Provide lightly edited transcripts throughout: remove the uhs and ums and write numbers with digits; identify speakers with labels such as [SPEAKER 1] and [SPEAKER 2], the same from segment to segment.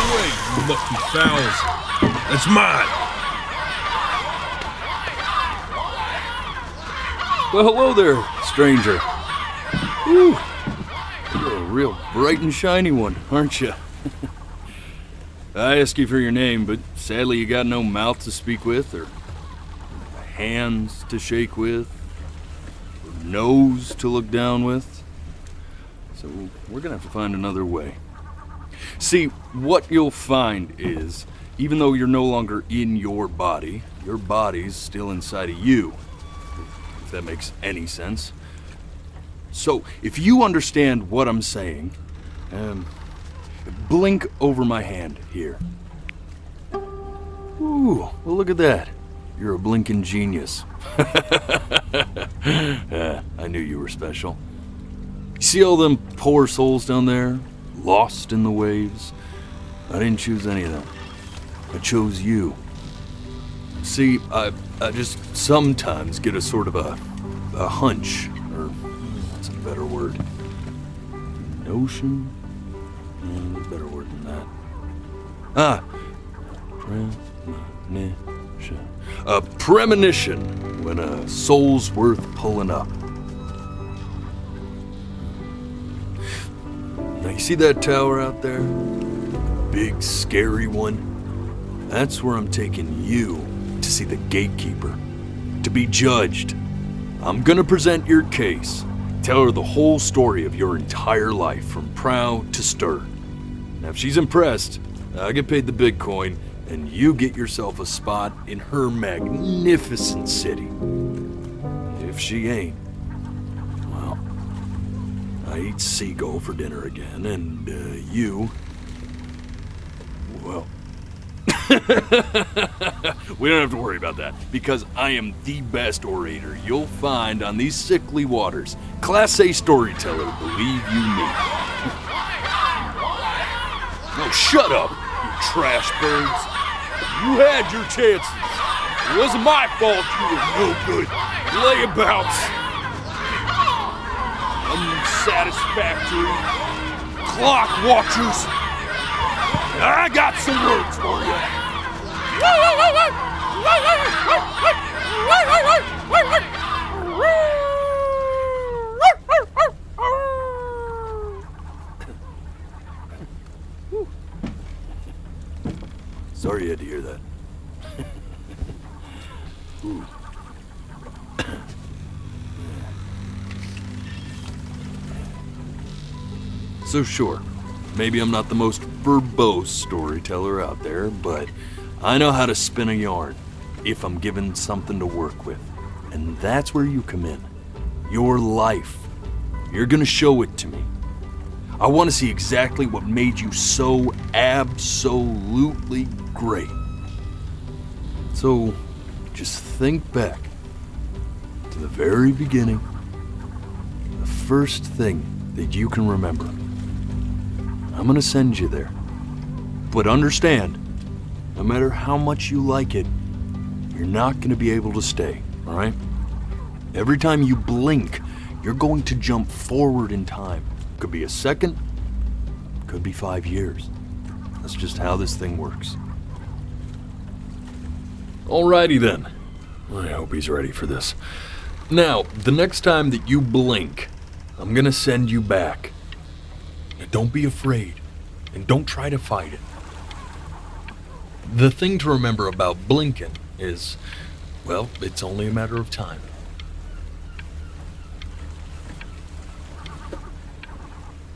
[SPEAKER 1] away, you lucky fowls. That's mine.
[SPEAKER 2] Well, hello there, stranger. Whew. You're a real bright and shiny one, aren't you? I asked you for your name, but sadly you got no mouth to speak with, or hands to shake with, or nose to look down with. So we're gonna have to find another way. See, what you'll find is, even though you're no longer in your body's still inside of you. If that makes any sense. So, if you understand what I'm saying, blink over my hand here. Ooh, well look at that. You're a blinking genius. I knew you were special. You see all them poor souls down there, lost in the waves? I didn't choose any of them. I chose you. See, I just sometimes get a sort of a hunch, or what's a better word? Notion? There's a better word than that. Premonition. A premonition when a soul's worth pulling up. Now you see that tower out there? Big, scary one? That's where I'm taking you to see the gatekeeper, to be judged. I'm gonna present your case, tell her the whole story of your entire life from prow to stern. Now if she's impressed, I get paid the Bitcoin, and you get yourself a spot in her magnificent city. If she ain't, well, I eat seagull for dinner again, and you, well, we don't have to worry about that, because I am the best orator you'll find on these sickly waters. Class A storyteller, believe you me. Oh, shut up, you trash birds. You had your chances. It wasn't my fault you were no good. Layabouts. Unsatisfactory clock watchers. I got some words for you. Sorry you had to hear that. Ooh. So sure, maybe I'm not the most verbose storyteller out there, but I know how to spin a yarn if I'm given something to work with. And that's where you come in. Your life. You're gonna show it to me. I want to see exactly what made you so absolutely great. So, just think back to the very beginning, the first thing that you can remember. I'm gonna send you there. But understand, no matter how much you like it, you're not gonna be able to stay, all right? Every time you blink, you're going to jump forward in time. Could be a second, could be 5 years. That's just how this thing works. Alrighty then. I hope he's ready for this. Now, the next time that you blink, I'm gonna send you back. Now, don't be afraid, and don't try to fight it. The thing to remember about blinking is, well, it's only a matter of time.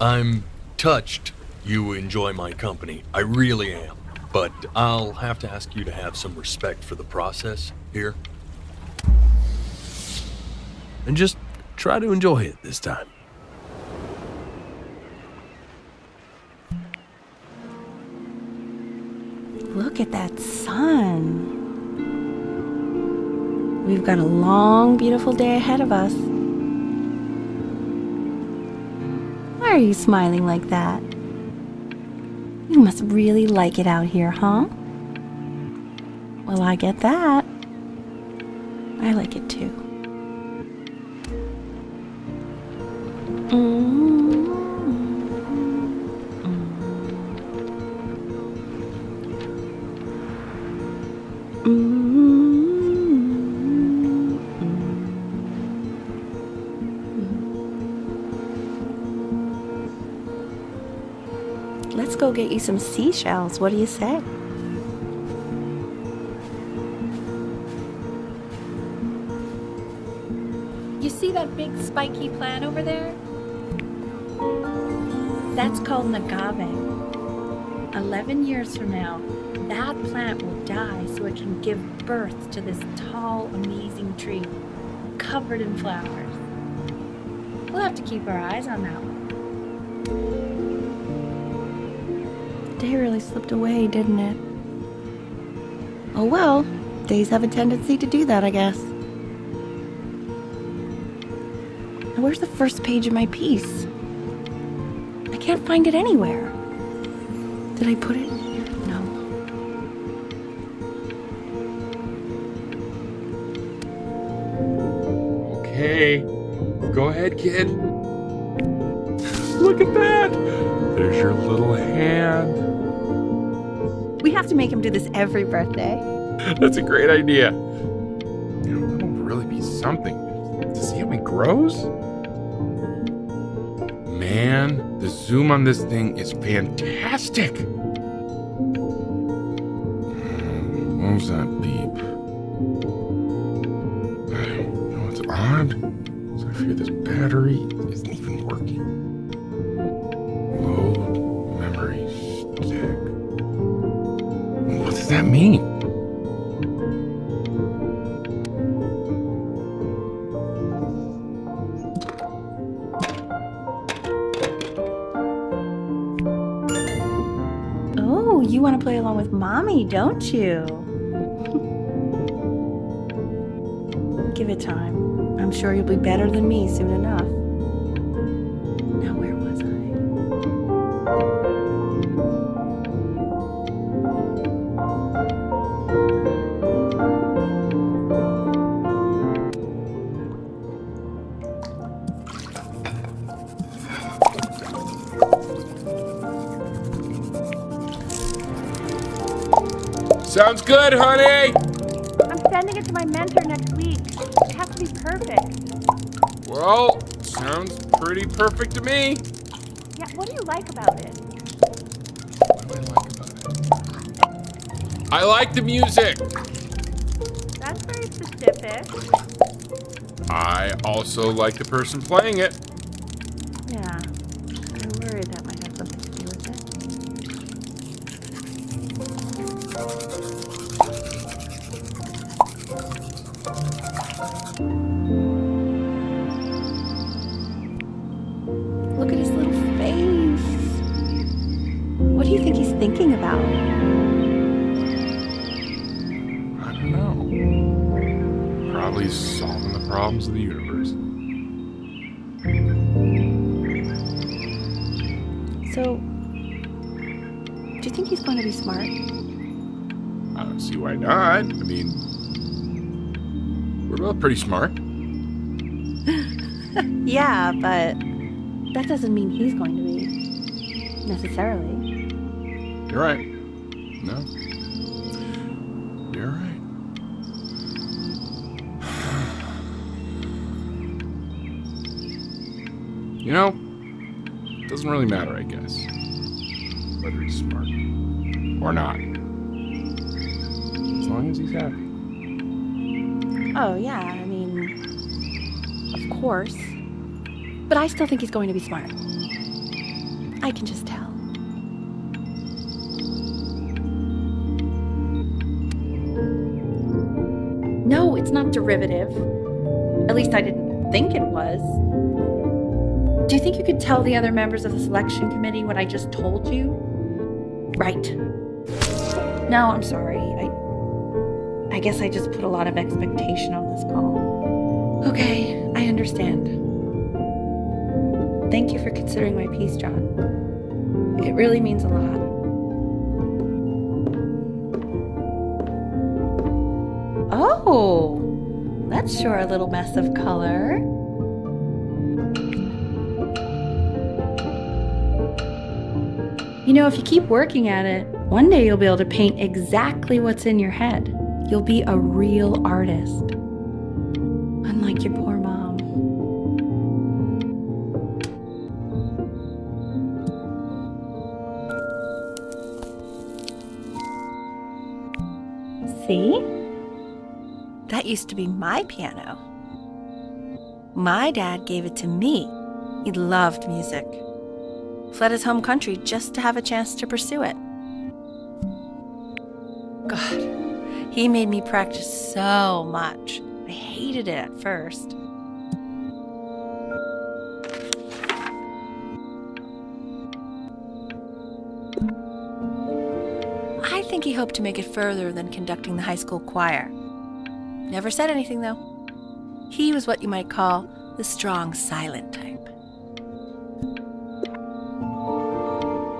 [SPEAKER 2] I'm touched you enjoy my company. I really am. But I'll have to ask you to have some respect for the process here. And just try to enjoy it this time.
[SPEAKER 3] Look at that sun. We've got a long, beautiful day ahead of us. Why are you smiling like that? You must really like it out here, huh? Well, I get that. I like it too. Let's go get you some seashells. What do you say? You see that big spiky plant over there? That's called an agave. 11 years from now, that plant will die so it can give birth to this tall, amazing tree covered in flowers. We'll have to keep our eyes on that one. The day really slipped away, didn't it? Oh well, days have a tendency to do that, I guess. Now where's the first page of my piece? I can't find it anywhere. Did I put it in here? No.
[SPEAKER 1] Okay. Go ahead, kid. Look at that. There's your little hand.
[SPEAKER 3] We have to make him do this every birthday.
[SPEAKER 1] That's a great idea. You know, that'll really be something. To see how he grows? Man, the zoom on this thing is fantastic. What was that beep? You know what's odd? So I figure this battery isn't even working. Low memory stick. What does that mean?
[SPEAKER 3] Oh, you want to play along with Mommy, don't you? Give it time. I'm sure you'll be better than me soon enough. Now, where was I?
[SPEAKER 1] Sounds good, honey!
[SPEAKER 3] I'm sending it to my mentor next week. It has to be perfect.
[SPEAKER 1] Well, sounds pretty perfect to me.
[SPEAKER 3] Yeah, what do you like about it?
[SPEAKER 1] What do I like about it? I like the music.
[SPEAKER 3] That's very specific.
[SPEAKER 1] I also like the person playing it.
[SPEAKER 3] Yeah, I worry that might have something to do with it. Look at his little face. What do you think he's thinking about?
[SPEAKER 1] I don't know. Probably solving the problems of the universe.
[SPEAKER 3] So, do you think he's going to be smart?
[SPEAKER 1] I don't see why not. I mean, we're both pretty smart.
[SPEAKER 3] Yeah, but that doesn't mean he's going to be. Necessarily.
[SPEAKER 1] You're right. No. You're right. You know, it doesn't really matter, I guess, whether he's smart or not. As long as he's happy.
[SPEAKER 3] Oh, yeah, I mean, of course. But I still think he's going to be smart. I can just tell. No, it's not derivative. At least I didn't think it was. Do you think you could tell the other members of the selection committee what I just told you? Right. No, I'm sorry. I guess I just put a lot of expectation on this call. Okay, I understand. Thank you for considering my piece, John. It really means a lot. Oh, that's sure a little mess of color. You know, if you keep working at it, one day you'll be able to paint exactly what's in your head. You'll be a real artist. Unlike your poor mom. See? That used to be my piano. My dad gave it to me. He loved music. Fled his home country just to have a chance to pursue it. God, he made me practice so much. I hated it at first. I think he hoped to make it further than conducting the high school choir. Never said anything, though. He was what you might call the strong, silent type.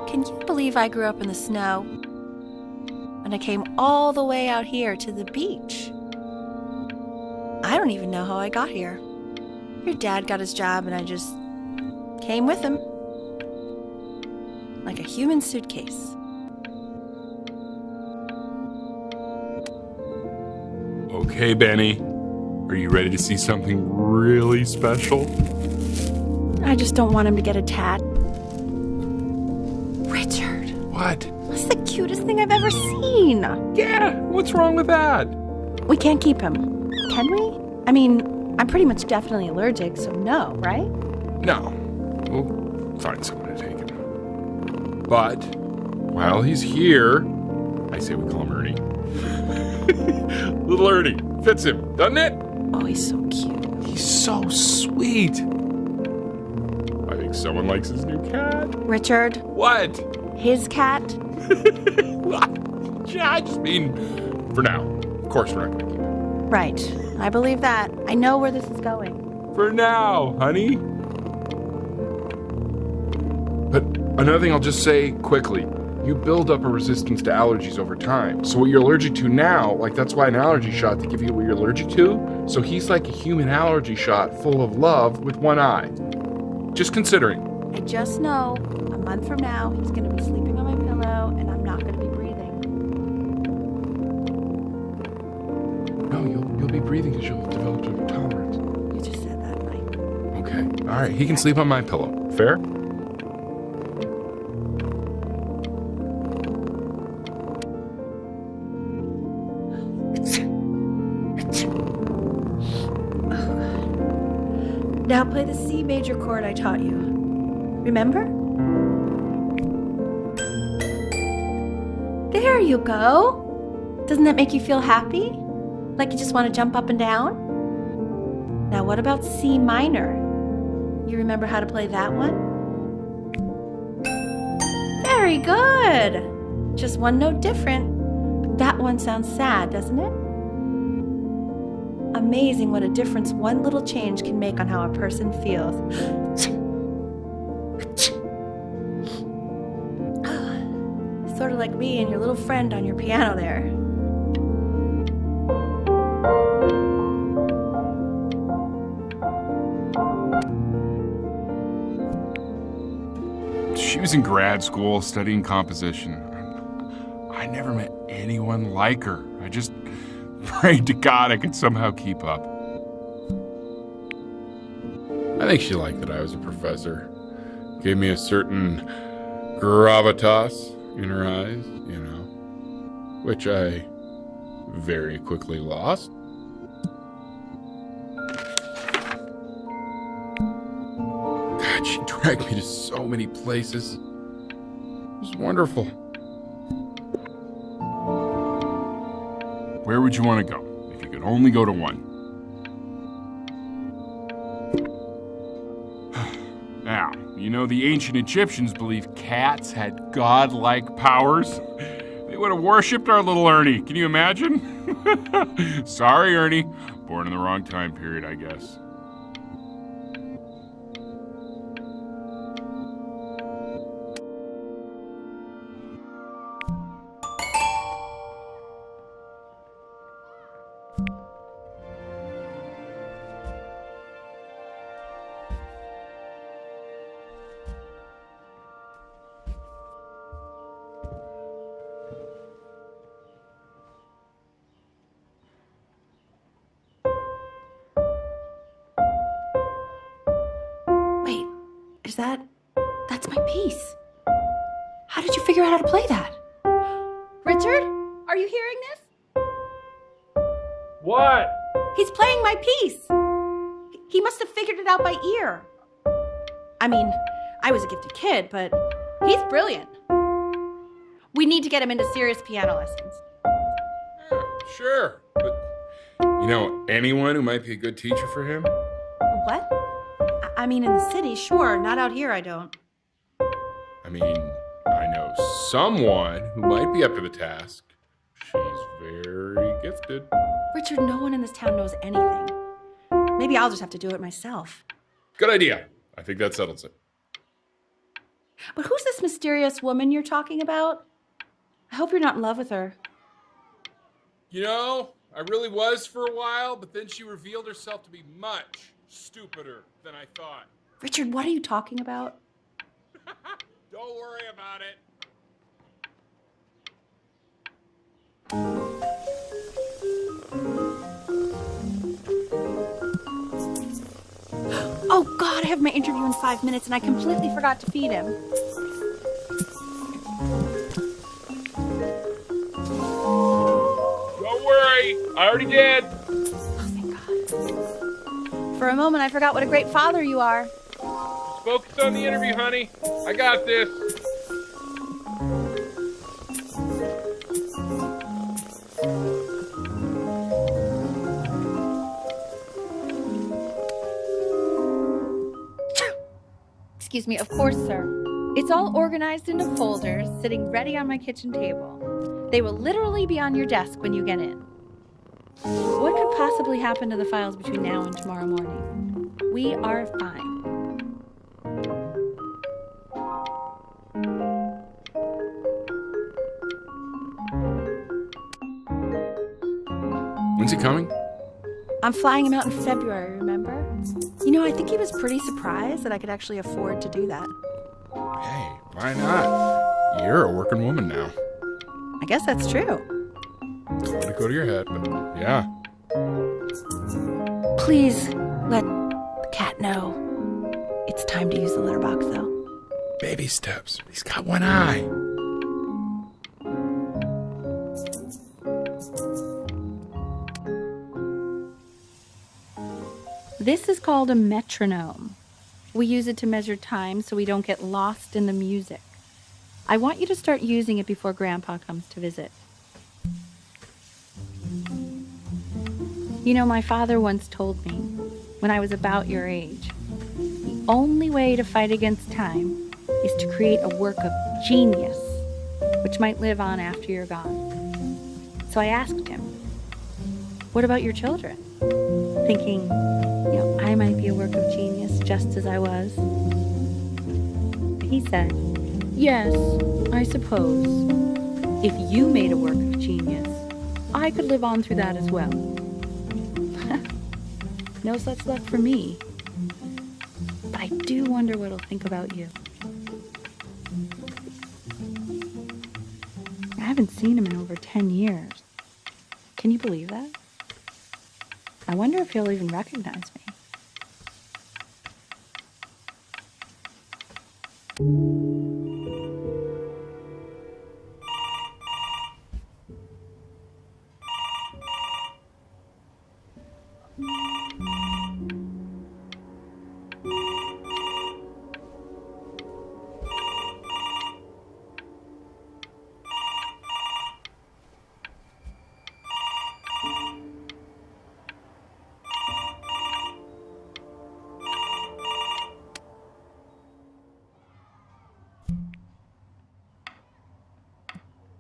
[SPEAKER 3] Can you believe I grew up in the snow? And I came all the way out here to the beach. I don't even know how I got here. Your dad got his job and I just came with him. Like a human suitcase.
[SPEAKER 1] Okay, Benny. Are you ready to see something really special?
[SPEAKER 3] I just don't want him to get a tat. Richard,
[SPEAKER 1] What?
[SPEAKER 3] that's the cutest thing I've ever seen.
[SPEAKER 1] Yeah, what's wrong with that?
[SPEAKER 3] We can't keep him, can we? I mean, I'm pretty much definitely allergic, so no, right?
[SPEAKER 1] No. We'll find someone to take him. But while he's here, I say we call him Ernie. Little Ernie. Fits him, doesn't it?
[SPEAKER 3] Oh, he's so cute.
[SPEAKER 1] He's so sweet. I think someone likes his new cat.
[SPEAKER 3] Richard,
[SPEAKER 1] What?
[SPEAKER 3] his cat?
[SPEAKER 1] Yeah, I just mean, for now. Of course we're not going to keep him.
[SPEAKER 3] Right, I believe that. I know where this is going.
[SPEAKER 1] For now, honey. But another thing I'll just say quickly. You build up a resistance to allergies over time. So what you're allergic to now, like that's why an allergy shot to give you what you're allergic to. So he's like a human allergy shot full of love with one eye. Just considering.
[SPEAKER 3] I just know a month from now he's going to be sleeping on my pillow and I'm not going to be breathing.
[SPEAKER 1] No, you'll be breathing because you'll have developed a tolerance.
[SPEAKER 3] You just said that, Mike.
[SPEAKER 1] Okay. All right. He can sleep on my pillow. Fair?
[SPEAKER 3] Now play the C major chord I taught you. Remember? There you go. Doesn't that make you feel happy? Like you just want to jump up and down? Now what about C minor? You remember how to play that one? Very good. Just one note different. That one sounds sad, doesn't it? Amazing what a difference one little change can make on how a person feels. Sort of like me and your little friend on your piano there.
[SPEAKER 1] She was in grad school studying composition. I never met anyone like her. I just prayed to God I could somehow keep up. I think she liked that I was a professor. Gave me a certain gravitas in her eyes, you know, which I very quickly lost. God, she dragged me to so many places. It was wonderful. Where would you want to go if you could only go to one? Now, you know the ancient Egyptians believed cats had godlike powers. They would have worshipped our little Ernie. Can you imagine? Sorry, Ernie. Born in the wrong time period, I guess.
[SPEAKER 3] That's my piece. How did you figure out how to play that? Richard, are you hearing this?
[SPEAKER 1] What?
[SPEAKER 3] He's playing my piece. He must have figured it out by ear. I mean, I was a gifted kid, but he's brilliant. We need to get him into serious piano lessons.
[SPEAKER 1] Sure, but you know anyone who might be a good teacher for him?
[SPEAKER 3] What? I mean, in the city, sure. Not out here, I don't.
[SPEAKER 1] I mean, I know someone who might be up to the task. She's very gifted.
[SPEAKER 3] Richard, no one in this town knows anything. Maybe I'll just have to do it myself.
[SPEAKER 1] Good idea. I think that settles it.
[SPEAKER 3] But who's this mysterious woman you're talking about? I hope you're not in love with her.
[SPEAKER 1] You know, I really was for a while, but then she revealed herself to be much stupider than I thought.
[SPEAKER 3] Richard, what are you talking about?
[SPEAKER 1] Don't worry about it.
[SPEAKER 3] Oh God, I have my interview in 5 minutes and I completely forgot to feed him.
[SPEAKER 1] Don't worry, I already did.
[SPEAKER 3] Oh, thank God. For a moment, I forgot what a great father you are.
[SPEAKER 1] Just focus on the interview, honey. I got this.
[SPEAKER 3] Excuse me, of course, sir. It's all organized into folders, sitting ready on my kitchen table. They will literally be on your desk when you get in. What could possibly happen to the files between now and tomorrow morning? We are fine.
[SPEAKER 1] When's he coming?
[SPEAKER 3] I'm flying him out in February, remember? You know, I think he was pretty surprised that I could actually afford to do that.
[SPEAKER 1] Hey, why not? You're a working woman now.
[SPEAKER 3] I guess that's true.
[SPEAKER 1] Don't let it go to your head, but yeah.
[SPEAKER 3] Please let the cat know it's time to use the litter box, though.
[SPEAKER 1] Baby steps. He's got one eye.
[SPEAKER 3] This is called a metronome. We use it to measure time so we don't get lost in the music. I want you to start using it before Grandpa comes to visit. You know, my father once told me, when I was about your age, the only way to fight against time is to create a work of genius, which might live on after you're gone. So I asked him, what about your children? Thinking, I might be a work of genius just as I was. He said, yes, I suppose. If you made a work of genius, I could live on through that as well. No such luck for me. But I do wonder what he'll think about you. I haven't seen him in over 10 years. Can you believe that? I wonder if he'll even recognize me.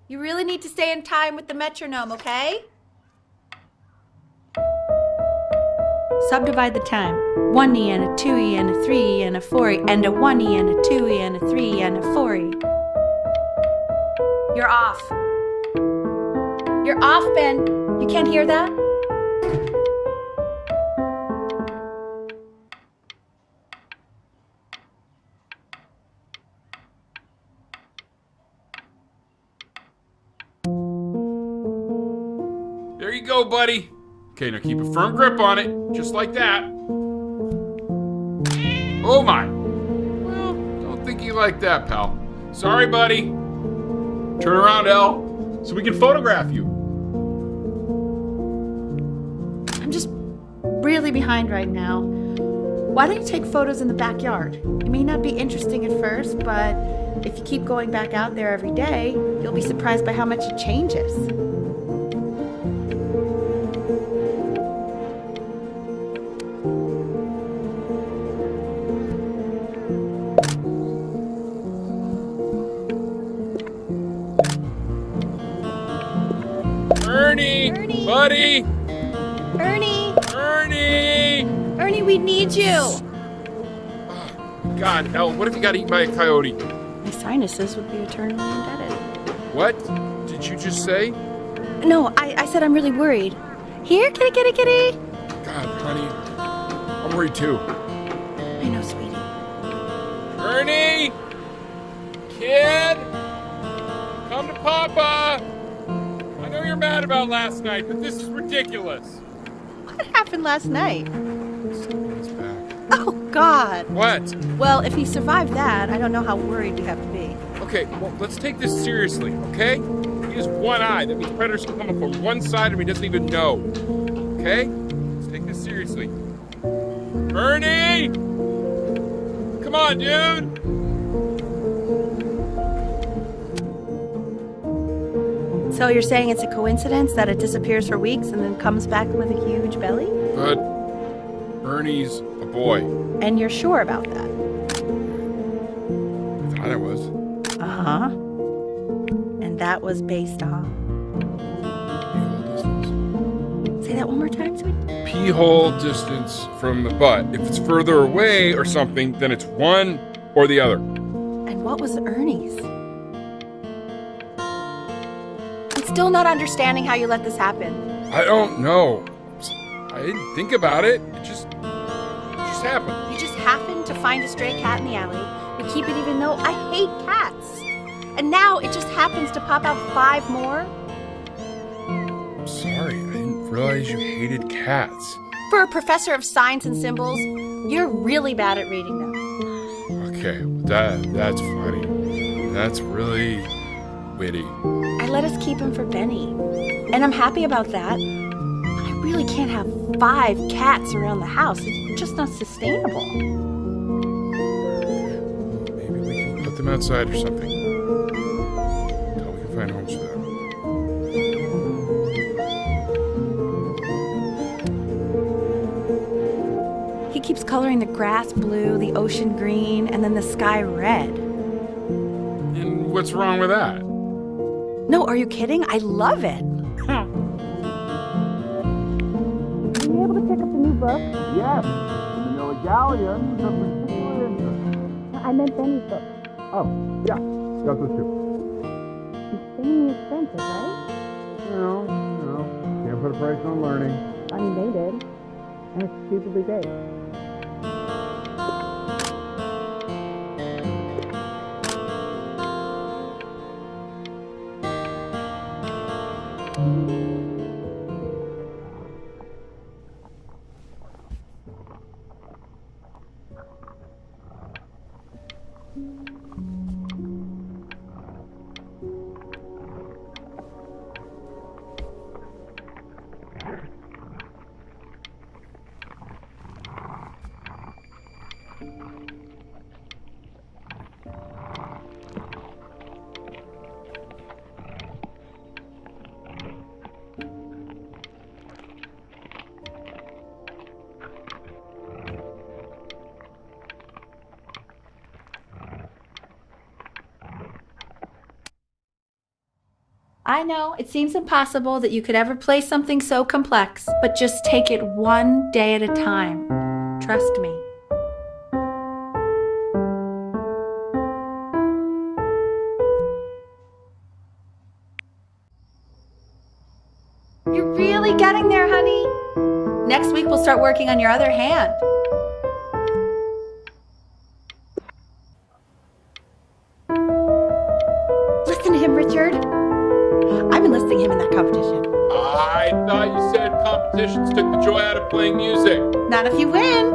[SPEAKER 3] You really need to stay in time with the metronome, okay? Subdivide the time. 1E and a 2E and a 3E and a 4E and a 1E and a 2E and a 3E and a 4E. You're off. You're off, Ben. You can't hear that?
[SPEAKER 1] There you go, buddy. Okay, now keep a firm grip on it, just like that. Oh my. Well, sneaky like that, pal. Sorry, buddy. Turn around, Elle, so we can photograph you.
[SPEAKER 4] I'm just really behind right now. Why don't you take photos in the backyard? It may not be interesting at first, but if you keep going back out there every day, you'll be surprised by how much it changes.
[SPEAKER 1] Ernie! Buddy!
[SPEAKER 3] Ernie!
[SPEAKER 1] Ernie!
[SPEAKER 3] Ernie, we need you!
[SPEAKER 1] God, Elle, what if you got eaten by a coyote?
[SPEAKER 3] My sinuses would be eternally indebted.
[SPEAKER 1] What did you just say?
[SPEAKER 3] No, I said I'm really worried. Here, kitty, kitty, kitty!
[SPEAKER 1] God, honey, I'm worried too.
[SPEAKER 3] I know, sweetie.
[SPEAKER 1] Ernie! Kid! Come to Papa! I know you're mad about last night, but this is ridiculous.
[SPEAKER 4] What happened last night?
[SPEAKER 1] Someone's back.
[SPEAKER 4] Oh, God.
[SPEAKER 1] What?
[SPEAKER 4] Well, if he survived that, I don't know how worried we have to be.
[SPEAKER 1] Okay, well, let's take this seriously, okay? He has one eye. That means predators can come up on one side of him he doesn't even know. Okay? Let's take this seriously. Ernie! Come on, dude!
[SPEAKER 4] So you're saying it's a coincidence that it disappears for weeks and then comes back with a huge belly?
[SPEAKER 1] But Ernie's a boy.
[SPEAKER 4] And you're sure about that?
[SPEAKER 1] I thought I was.
[SPEAKER 4] Uh-huh. And that was based on... Say that one more time, sweetie.
[SPEAKER 1] Pee-hole distance from the butt. If it's further away or something, then it's one or the other.
[SPEAKER 4] And what was Ernie's?
[SPEAKER 3] I'm still not understanding how you let this happen.
[SPEAKER 1] I don't know. I didn't think about it. It just happened.
[SPEAKER 3] You just happened to find a stray cat in the alley. You keep it even though I hate cats. And now it just happens to pop out 5 more?
[SPEAKER 1] I'm sorry. I didn't realize you hated cats.
[SPEAKER 3] For a professor of signs and symbols, you're really bad at reading them.
[SPEAKER 1] Okay, that's funny. That's really witty.
[SPEAKER 3] I let us keep him for Benny. And I'm happy about that. But I really can't have 5 cats around the house. It's just not sustainable.
[SPEAKER 1] Maybe we can put them outside or something. Until we can find homes for them.
[SPEAKER 3] He keeps coloring the grass blue, the ocean green, and then the sky red.
[SPEAKER 1] And what's wrong with that?
[SPEAKER 3] No, are you kidding? I love it.
[SPEAKER 4] Were you able to pick up the new book?
[SPEAKER 5] Yes, you know, Galleon is of particular interest.
[SPEAKER 4] I meant Benny's book.
[SPEAKER 5] Oh, yeah, got those two.
[SPEAKER 4] Insanely expensive, right?
[SPEAKER 5] No, can't put a price on learning.
[SPEAKER 4] I mean, they did. And it's stupidly big. I know, it seems impossible that you could ever play something so complex, but just take it one day at a time. Trust me. You're really getting there, honey. Next week we'll start working on your other hand. Listen to him, Richard. I'm enlisting him in that competition.
[SPEAKER 1] I thought you said competitions took the joy out of playing music.
[SPEAKER 4] Not if you win.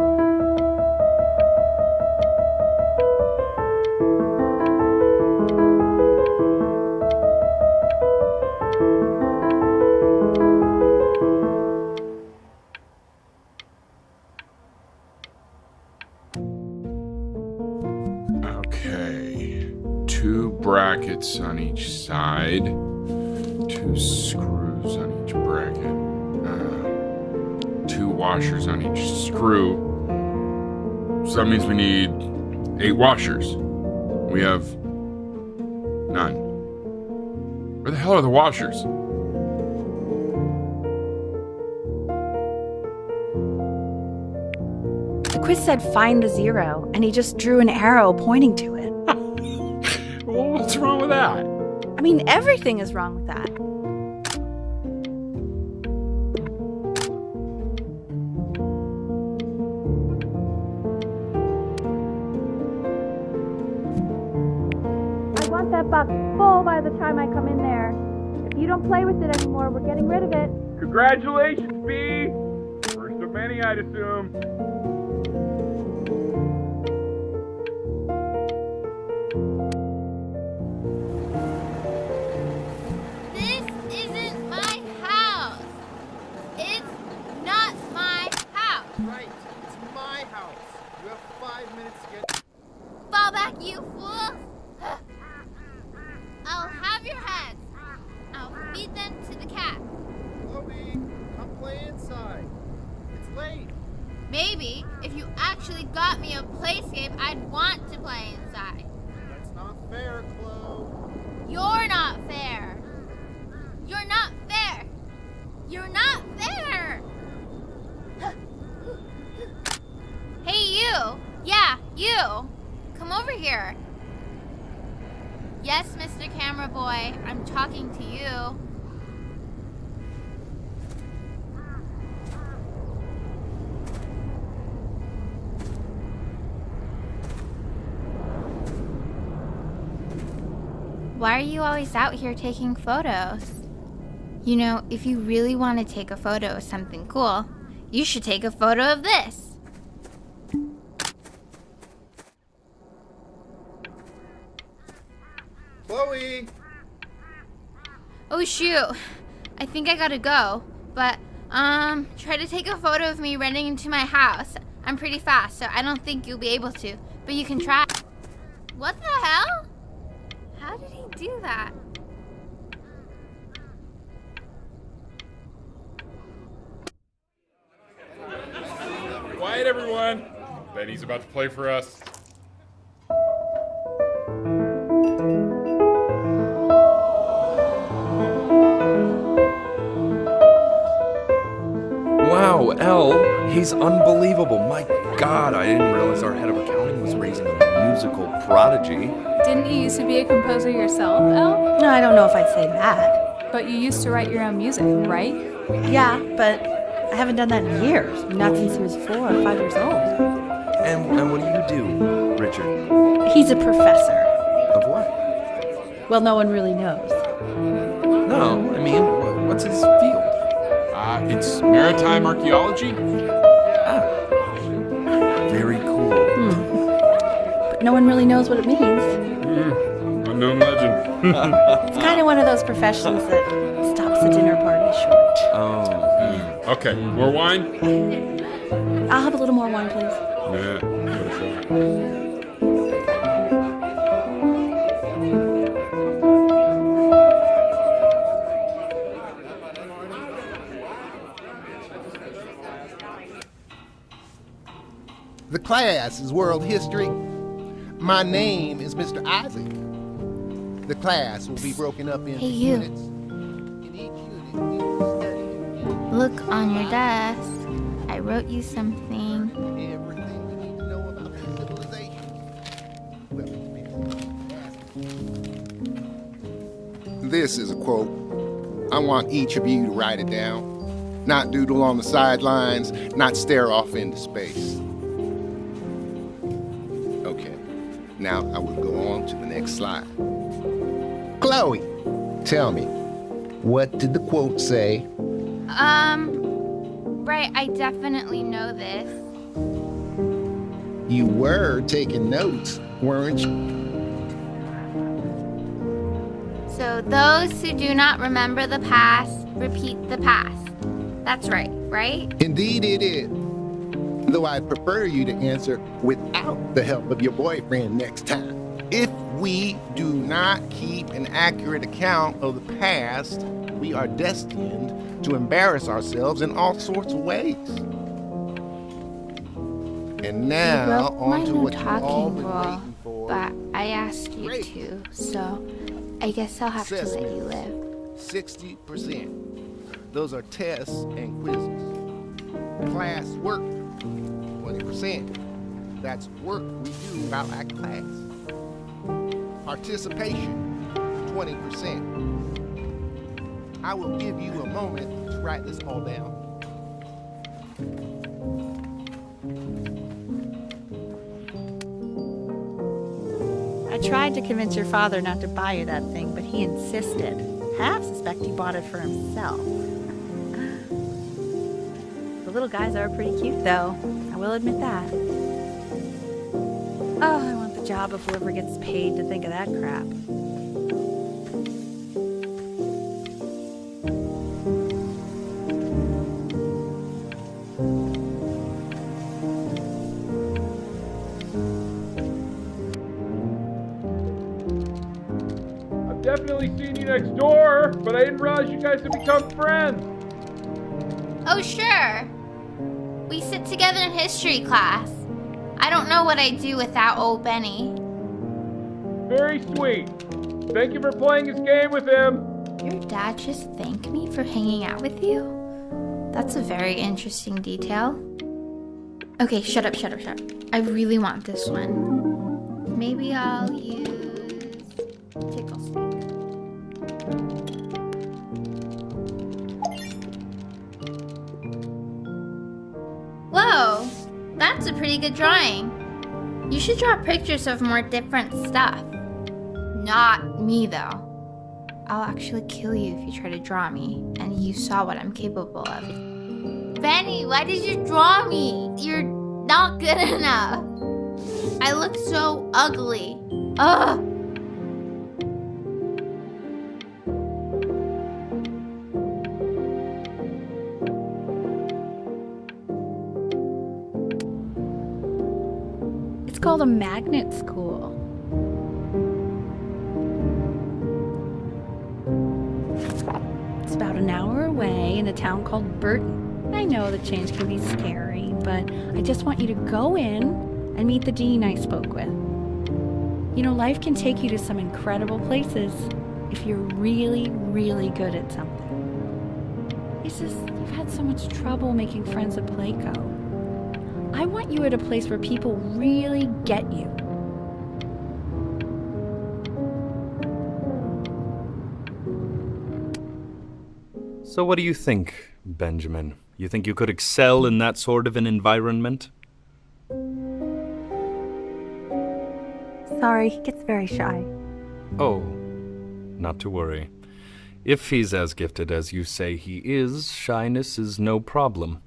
[SPEAKER 1] brackets on each side, 2 screws on each bracket, 2 washers on each screw. So that means we need 8 washers. We have none. Where the hell are the washers?
[SPEAKER 4] The quiz said find the 0, and he just drew an arrow pointing to it.
[SPEAKER 1] Well, what's wrong with that?
[SPEAKER 4] I mean, everything is wrong with that. I want that box full by the time I come in there. If you don't play with it anymore, we're getting rid of it.
[SPEAKER 1] Congratulations, B! First of many, I'd assume.
[SPEAKER 6] This isn't my house. It's not my house.
[SPEAKER 7] Right, it's my house. You have 5 minutes to get.
[SPEAKER 6] Fall back, you fool. I'll have your heads. I'll feed them to the cat.
[SPEAKER 7] Chloe, come play inside. It's late.
[SPEAKER 6] Maybe if you actually got me a playscape, I'd want to play inside.
[SPEAKER 7] That's not fair, Chloe.
[SPEAKER 6] You're not fair. You're not fair. You're not fair. Hey, you. Yeah, you. Come over here. Yes, Mr. Camera Boy, I'm talking to you. Why are you always out here taking photos? You know, if you really want to take a photo of something cool, you should take a photo of this.
[SPEAKER 7] Chloe!
[SPEAKER 6] Oh shoot, I think I gotta go. But, try to take a photo of me running into my house. I'm pretty fast, so I don't think you'll be able to. But you can try. What the hell? How did he do that?
[SPEAKER 1] Quiet, everyone. Benny's about to play for us.
[SPEAKER 2] Wow, Elle, he's unbelievable. My God, I didn't realize our head of accounting was raising a musical prodigy.
[SPEAKER 8] Didn't you used to be a composer yourself, Elle?
[SPEAKER 4] No, I don't know if I'd say that.
[SPEAKER 8] But you used to write your own music, right?
[SPEAKER 4] Yeah, but I haven't done that in years. Not since he was 4 or 5 years old.
[SPEAKER 2] And what do you do, Richard?
[SPEAKER 4] He's a professor.
[SPEAKER 2] Of what?
[SPEAKER 4] Well, no one really knows.
[SPEAKER 2] No, I mean, what's his field?
[SPEAKER 1] It's maritime archaeology.
[SPEAKER 2] Very cool.
[SPEAKER 4] But no one really knows what it means.
[SPEAKER 1] Unknown legend.
[SPEAKER 4] It's kind of one of those professions that stops the dinner party short.
[SPEAKER 2] Oh.
[SPEAKER 1] Okay, more wine?
[SPEAKER 4] I'll have a little more wine, please.
[SPEAKER 1] Yeah, give it a shot.
[SPEAKER 7] The class is world history. My name is Mr. Isaac. The class will be broken up into
[SPEAKER 6] Hey, you.
[SPEAKER 7] units. In each unit, we will study
[SPEAKER 6] Look on your desk. I wrote you something.
[SPEAKER 7] everything we need to know about the civilization. This is a quote. I want each of you to write it down. Not doodle on the sidelines, not stare off into space. Okay, now I will go on to the next slide. Chloe, tell me, what did the quote say?
[SPEAKER 6] Right, I definitely know this.
[SPEAKER 7] You were taking notes, weren't you?
[SPEAKER 6] So those who do not remember the past, repeat the past. That's right, right?
[SPEAKER 7] Indeed it is. Though I'd prefer you to answer without the help of your boyfriend next time. If we do not keep an accurate account of the past, we are destined to embarrass ourselves in all sorts of ways. And now, on to what you've all been waiting for.
[SPEAKER 6] But I asked you to, so I guess I'll have to let you live.
[SPEAKER 7] 60%. Those are tests and quizzes. Class work, 20%. That's work we do about our class. Participation, 20%. I will give you a moment to write this all down.
[SPEAKER 4] I tried to convince your father not to buy you that thing, but he insisted. Half suspect he bought it for himself. The little guys are pretty cute, though. I will admit that. Oh, I want the job of whoever gets paid to think of that crap.
[SPEAKER 5] I've definitely seen you next door, but I didn't realize you guys had become friends.
[SPEAKER 6] Oh, sure. We sit together in history class. I don't know what I'd do without old Benny.
[SPEAKER 5] Very sweet. Thank you for playing this game with him.
[SPEAKER 6] Your dad just thanked me for hanging out with you? That's a very interesting detail. Okay, shut up. I really want this one. Maybe I'll use tickle stick. Whoa, that's a pretty good drawing. You should draw pictures of more different stuff. Not me, though. I'll actually kill you if you try to draw me, and you saw what I'm capable of. Benny, why did you draw me? You're not good enough. I look so ugly. Ugh.
[SPEAKER 3] It's called a magnet school. It's about an hour away in a town called Burton. I know the change can be scary, but I just want you to go in and meet the dean I spoke with. You know, life can take you to some incredible places if you're really, really good at something. It's just, you've had so much trouble making friends at Playco. I want you at a place where people really get you.
[SPEAKER 2] So what do you think, Benjamin? You think you could excel in that sort of an environment?
[SPEAKER 3] Sorry, he gets very shy.
[SPEAKER 2] Oh, not to worry. If he's as gifted as you say he is, shyness is no problem.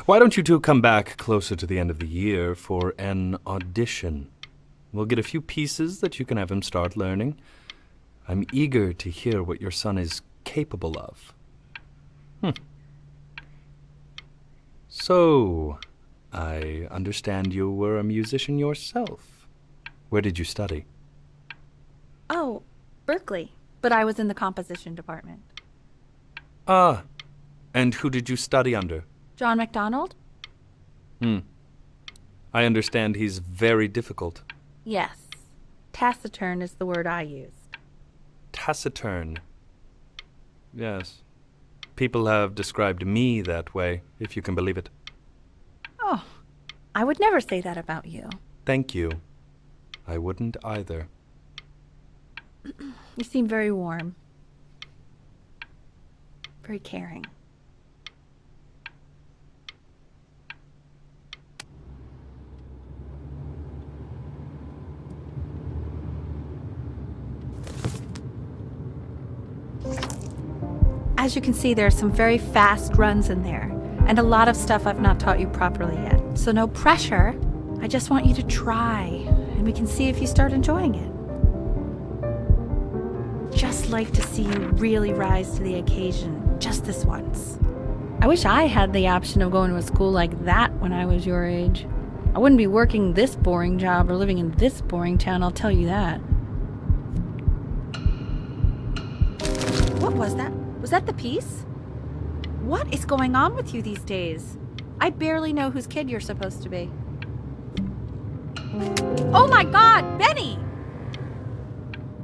[SPEAKER 2] Why don't you two come back closer to the end of the year for an audition? We'll get a few pieces that you can have him start learning. I'm eager to hear what your son is capable of. So, I understand you were a musician yourself. Where did you study?
[SPEAKER 3] Oh, Berkeley. But I was in the composition department.
[SPEAKER 2] Ah, and who did you study under?
[SPEAKER 3] John MacDonald?
[SPEAKER 2] I understand he's very difficult.
[SPEAKER 3] Yes. Taciturn is the word I used.
[SPEAKER 2] Taciturn. Yes. People have described me that way, if you can believe it.
[SPEAKER 3] Oh, I would never say that about you.
[SPEAKER 2] Thank you. I wouldn't either.
[SPEAKER 3] You seem very warm. Very caring. As you can see, there are some very fast runs in there, and a lot of stuff I've not taught you properly yet. So no pressure. I just want you to try, and we can see if you start enjoying it. Just like to see you really rise to the occasion, just this once. I wish I had the option of going to a school like that when I was your age. I wouldn't be working this boring job or living in this boring town, I'll tell you that.
[SPEAKER 4] What was that? Was that the piece? What is going on with you these days? I barely know whose kid you're supposed to be. Oh my God, Benny!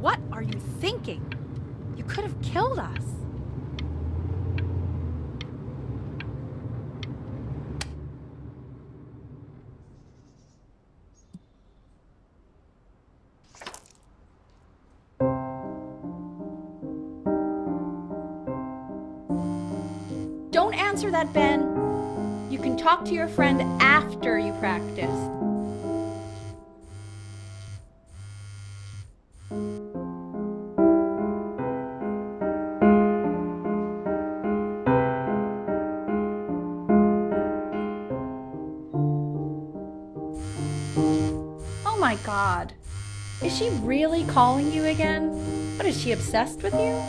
[SPEAKER 4] What are you thinking? You could have killed us. Don't answer that, Ben. You can talk to your friend after you practice. Oh my God. Is she really calling you again? What, is she obsessed with you?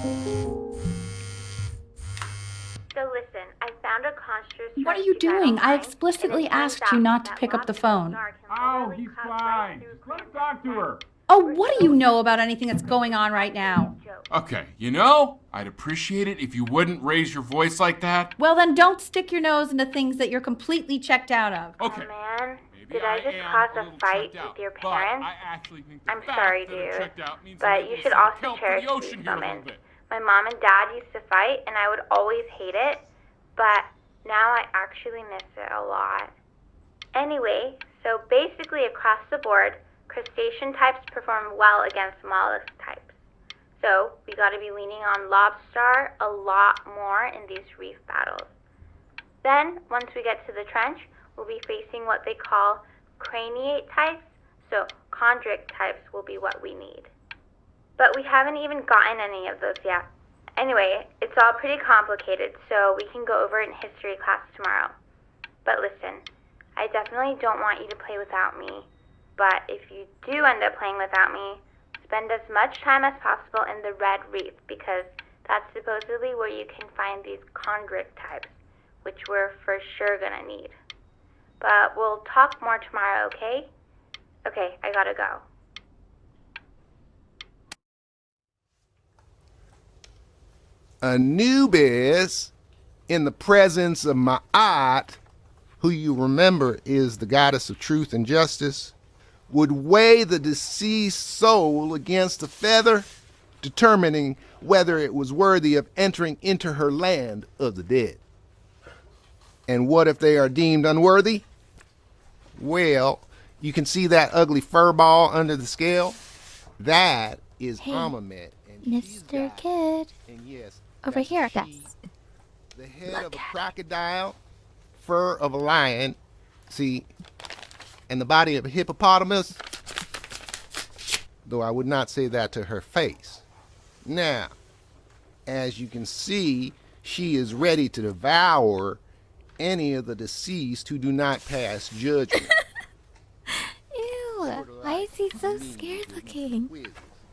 [SPEAKER 6] So listen, I found a construct.
[SPEAKER 4] What are you doing? I explicitly asked you not to pick up the phone.
[SPEAKER 5] Oh, he's fine. Just let him talk to her.
[SPEAKER 4] Oh, what do you know about anything that's going on right now?
[SPEAKER 1] Okay, you know, I'd appreciate it if you wouldn't raise your voice like that.
[SPEAKER 4] Well, then don't stick your nose into things that you're completely checked out of.
[SPEAKER 1] Okay.
[SPEAKER 6] Oh man,
[SPEAKER 1] Maybe
[SPEAKER 6] did I just
[SPEAKER 1] am
[SPEAKER 6] cause
[SPEAKER 1] little
[SPEAKER 6] a fight
[SPEAKER 1] checked out,
[SPEAKER 6] with your
[SPEAKER 1] but
[SPEAKER 6] parents?
[SPEAKER 1] I actually think the
[SPEAKER 6] I'm
[SPEAKER 1] fact
[SPEAKER 6] sorry,
[SPEAKER 1] that I'm
[SPEAKER 6] dude,
[SPEAKER 1] checked out means
[SPEAKER 6] but
[SPEAKER 1] I'm
[SPEAKER 6] you
[SPEAKER 1] able
[SPEAKER 6] should
[SPEAKER 1] to
[SPEAKER 6] also
[SPEAKER 1] help
[SPEAKER 6] cherish
[SPEAKER 1] the ocean
[SPEAKER 6] these
[SPEAKER 1] here a little
[SPEAKER 6] moments.
[SPEAKER 1] bit.
[SPEAKER 6] My mom and dad used to fight, and I would always hate it, but now I actually miss it a lot. Anyway, so basically across the board, crustacean types perform well against mollusk types. So we got to be leaning on lobster a lot more in these reef battles. Then, once we get to the trench, we'll be facing what they call craniate types, so chondric types will be what we need. But we haven't even gotten any of those yet. Anyway, it's all pretty complicated, so we can go over it in history class tomorrow. But listen, I definitely don't want you to play without me, but if you do end up playing without me, spend as much time as possible in the red reef, because that's supposedly where you can find these chondric types, which we're for sure gonna need. But we'll talk more tomorrow, okay? Okay, I gotta go.
[SPEAKER 7] Anubis, in the presence of Ma'at, who you remember is the goddess of truth and justice, would weigh the deceased soul against a feather, determining whether it was worthy of entering into her land of the dead. And what if they are deemed unworthy? Well, you can see that ugly fur ball under the scale? That is
[SPEAKER 6] Hey,
[SPEAKER 7] Amamet. And she's
[SPEAKER 6] Mr.
[SPEAKER 7] got-
[SPEAKER 6] Kid.
[SPEAKER 7] And yes,
[SPEAKER 6] Over
[SPEAKER 7] that's
[SPEAKER 6] here.
[SPEAKER 7] she, the head of a crocodile, fur of a lion, see, and the body of a hippopotamus, though I would not say that to her face. Now, as you can see, she is ready to devour any of the deceased who do not pass judgment.
[SPEAKER 6] Ew, why is he so scared looking?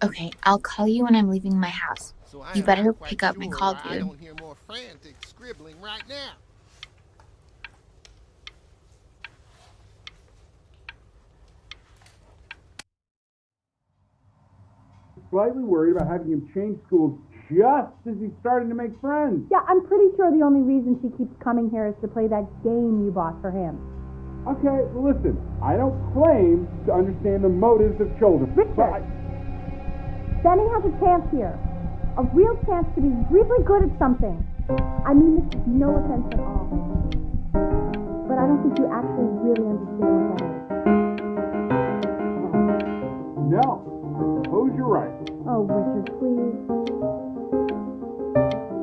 [SPEAKER 9] Okay, I'll call you when I'm leaving my house.
[SPEAKER 7] So I
[SPEAKER 9] You
[SPEAKER 7] am
[SPEAKER 9] better
[SPEAKER 7] not quite
[SPEAKER 9] pick up my
[SPEAKER 7] sure
[SPEAKER 9] call,
[SPEAKER 7] why I
[SPEAKER 9] dude.
[SPEAKER 7] don't hear more frantic scribbling right now.
[SPEAKER 5] Slightly worried about having him change schools just as he's starting to make friends.
[SPEAKER 10] Yeah, I'm pretty sure the only reason she keeps coming here is to play that game you bought for him.
[SPEAKER 5] Okay, well, listen, I don't claim to understand the motives of children.
[SPEAKER 10] Richard!
[SPEAKER 5] But
[SPEAKER 10] Benny has a chance here. A real chance to be really good at something. I mean this is no offense at all. But I don't think you actually really understand what that is.
[SPEAKER 5] no, I suppose you're right.
[SPEAKER 10] Oh, Richard, please.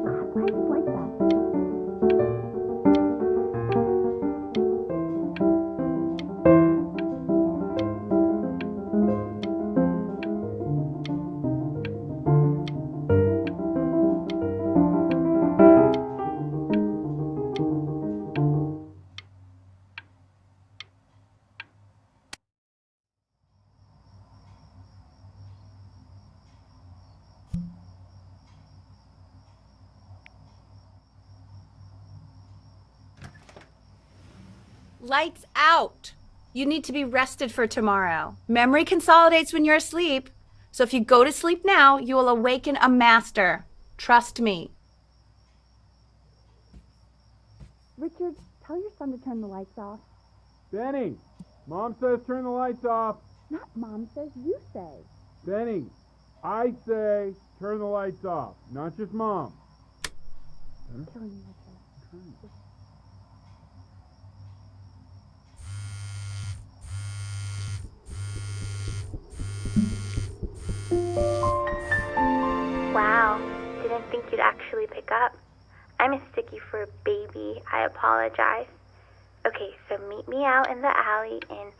[SPEAKER 10] God, why are you like that?
[SPEAKER 4] Lights out. You need to be rested for tomorrow. Memory consolidates when you're asleep. So if you go to sleep now, you will awaken a master.
[SPEAKER 10] Trust me. Richard, tell your son to turn the lights off.
[SPEAKER 5] Benny, Mom says turn the lights off.
[SPEAKER 10] Not Mom says, you say.
[SPEAKER 5] Benny, I say turn the lights off, not just Mom.
[SPEAKER 10] You're killing me, Richard.
[SPEAKER 11] Wow, didn't think you'd actually pick up. I mistook you for a baby. I apologize. Okay, so meet me out in the alley in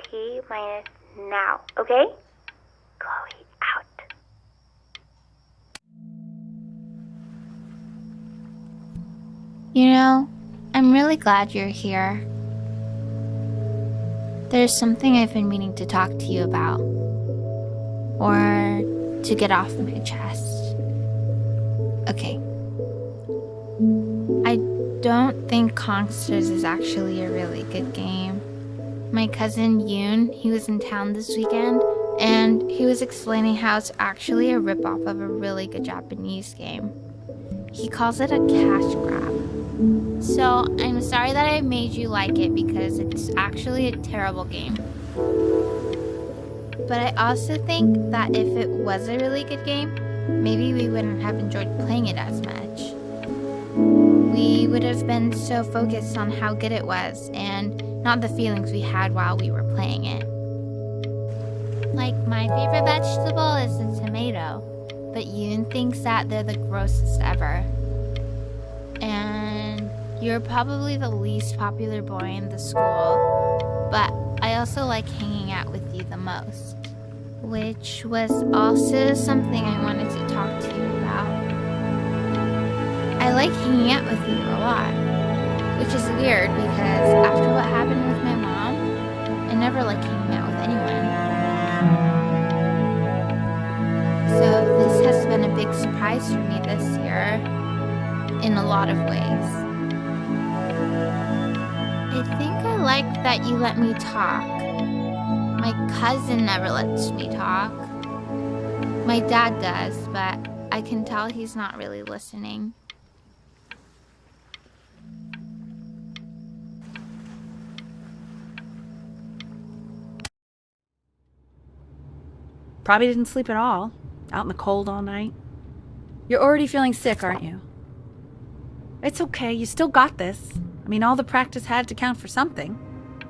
[SPEAKER 11] T-minus now, okay? Chloe, out.
[SPEAKER 6] You know, I'm really glad you're here. There's something I've been meaning to talk to you about. Or to get off my chest. Okay. I don't think Kongsters is actually a really good game. My cousin Yoon, he was in town this weekend, and he was explaining how it's actually a ripoff of a really good Japanese game. He calls it a cash grab. So I'm sorry that I made you like it because it's actually a terrible game. But I also think that if it was a really good game, maybe we wouldn't have enjoyed playing it as much. We would have been so focused on how good it was and not the feelings we had while we were playing it. Like, my favorite vegetable is the tomato, but Yoon thinks that they're the grossest ever. And you're probably the least popular boy in the school, but I also like hanging out with you the most, which was also something I wanted to talk to you about. I like hanging out with you a lot, which is weird because after what happened with my mom, I never like hanging out with anyone. So this has been a big surprise for me this year, in a lot of ways. I think I like that you let me talk. My cousin never lets me talk. My dad does, but I can tell he's not really listening.
[SPEAKER 10] Probably didn't sleep at all. Out in the cold all night. You're already feeling sick, aren't you? It's okay, you still got this. I mean, all the practice had to count for something.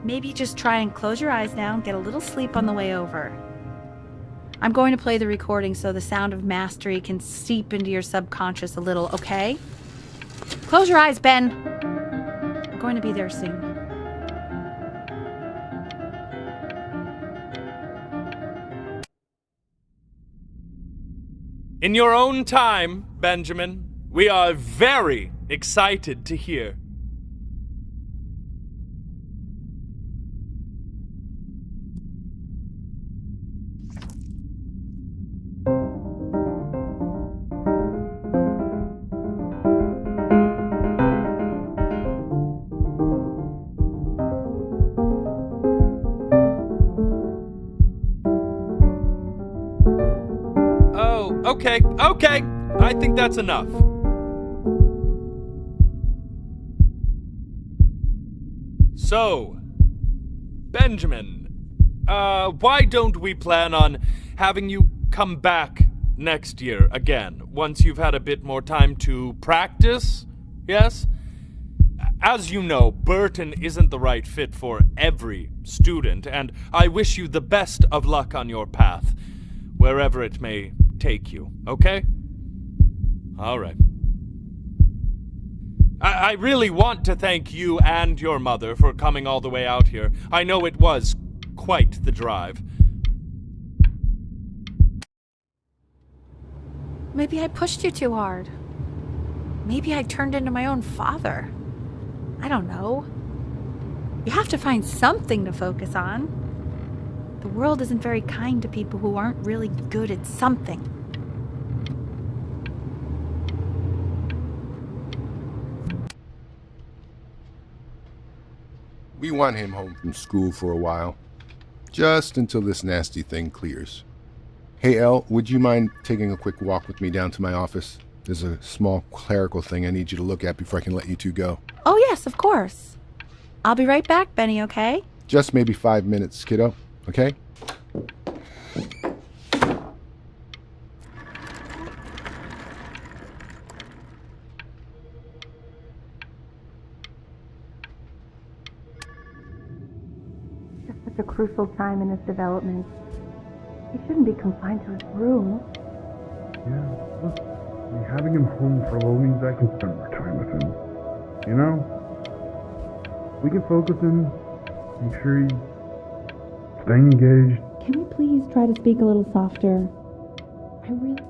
[SPEAKER 10] Maybe just try and close your eyes now and get a little sleep on the way over. I'm going to play the recording so the sound of mastery can seep into your subconscious a little, okay? Close your eyes, Ben. I'm going to be there soon.
[SPEAKER 2] In your own time, Benjamin, we are very excited to hear. Okay, I think that's enough. So, Benjamin, why don't we plan on having you come back next year again, once you've had a bit more time to practice, yes? As you know, Burton isn't the right fit for every student, and I wish you the best of luck on your path, wherever it may take you, okay? All right. I really want to thank you and your mother for coming all the way out here. I know it was quite the drive.
[SPEAKER 10] Maybe I pushed you too hard. Maybe I turned into my own father. I don't know. You have to find something to focus on. The world isn't very kind to people who aren't really good at something.
[SPEAKER 7] We want him home from school for a while, just until this nasty thing clears. Hey, Elle, would you mind taking a quick walk with me down to my office? There's a small clerical thing I need you to look at before I can let you two go.
[SPEAKER 4] Oh, yes, of course. I'll be right back, Benny, okay?
[SPEAKER 7] Just maybe 5 minutes, kiddo, okay?
[SPEAKER 10] It's such a crucial time in his development. He shouldn't be confined to his room.
[SPEAKER 5] Yeah, look, having him home for a little means I can spend more time with him. You know? We can focus him, make sure he's staying engaged.
[SPEAKER 10] Can we please try to speak a little softer? I really...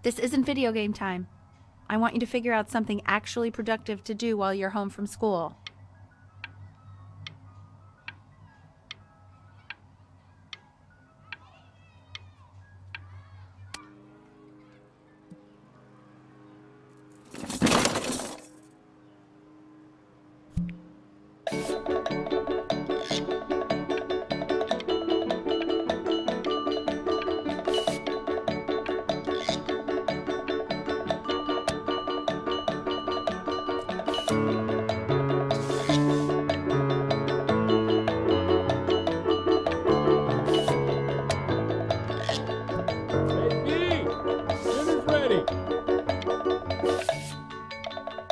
[SPEAKER 4] This isn't video game time. I want you to figure out something actually productive to do while you're home from school.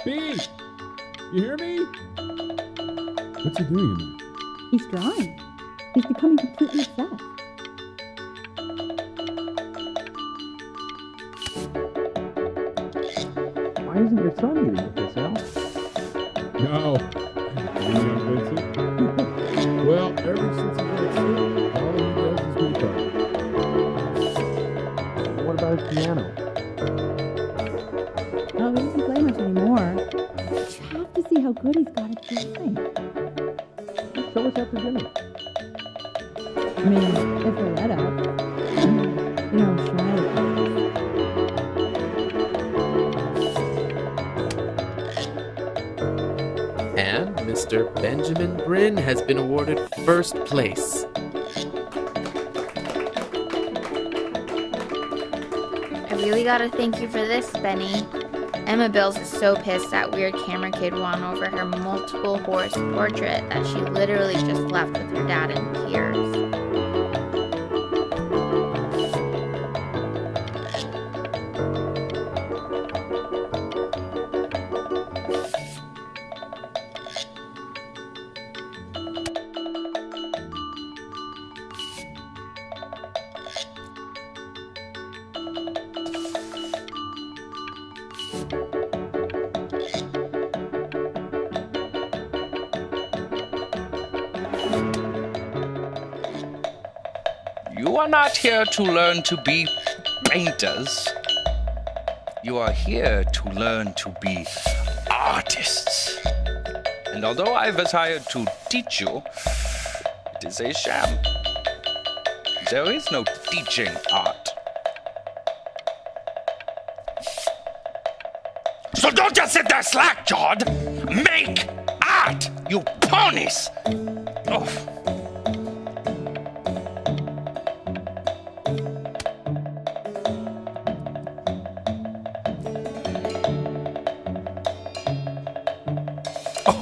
[SPEAKER 5] B! You hear me? What's he doing in there?
[SPEAKER 10] He's drawing. He's becoming completely obsessed.
[SPEAKER 12] Why isn't your son eating with this, Al?
[SPEAKER 5] No. You know, Vincent? Well, ever since he got sick, all he does is make art.
[SPEAKER 12] What about his piano?
[SPEAKER 10] Oh, he doesn't play much anymore. You have to see how good he's got at drawing.
[SPEAKER 12] Show us after dinner.
[SPEAKER 10] I mean, if we're let up. You know, shy.
[SPEAKER 13] And Mr. Benjamin Bryn has been awarded first place.
[SPEAKER 6] I really gotta thank you for this, Benny. Emma Bills is so pissed that weird camera kid won over her multiple horse portrait that she literally just left with her dad in tears.
[SPEAKER 14] You are not here to learn to be painters. You are here to learn to be artists. And although I was hired to teach you, it is a sham. There is no teaching art. So don't just sit there slack-jawed. Make art, you ponies! Oh.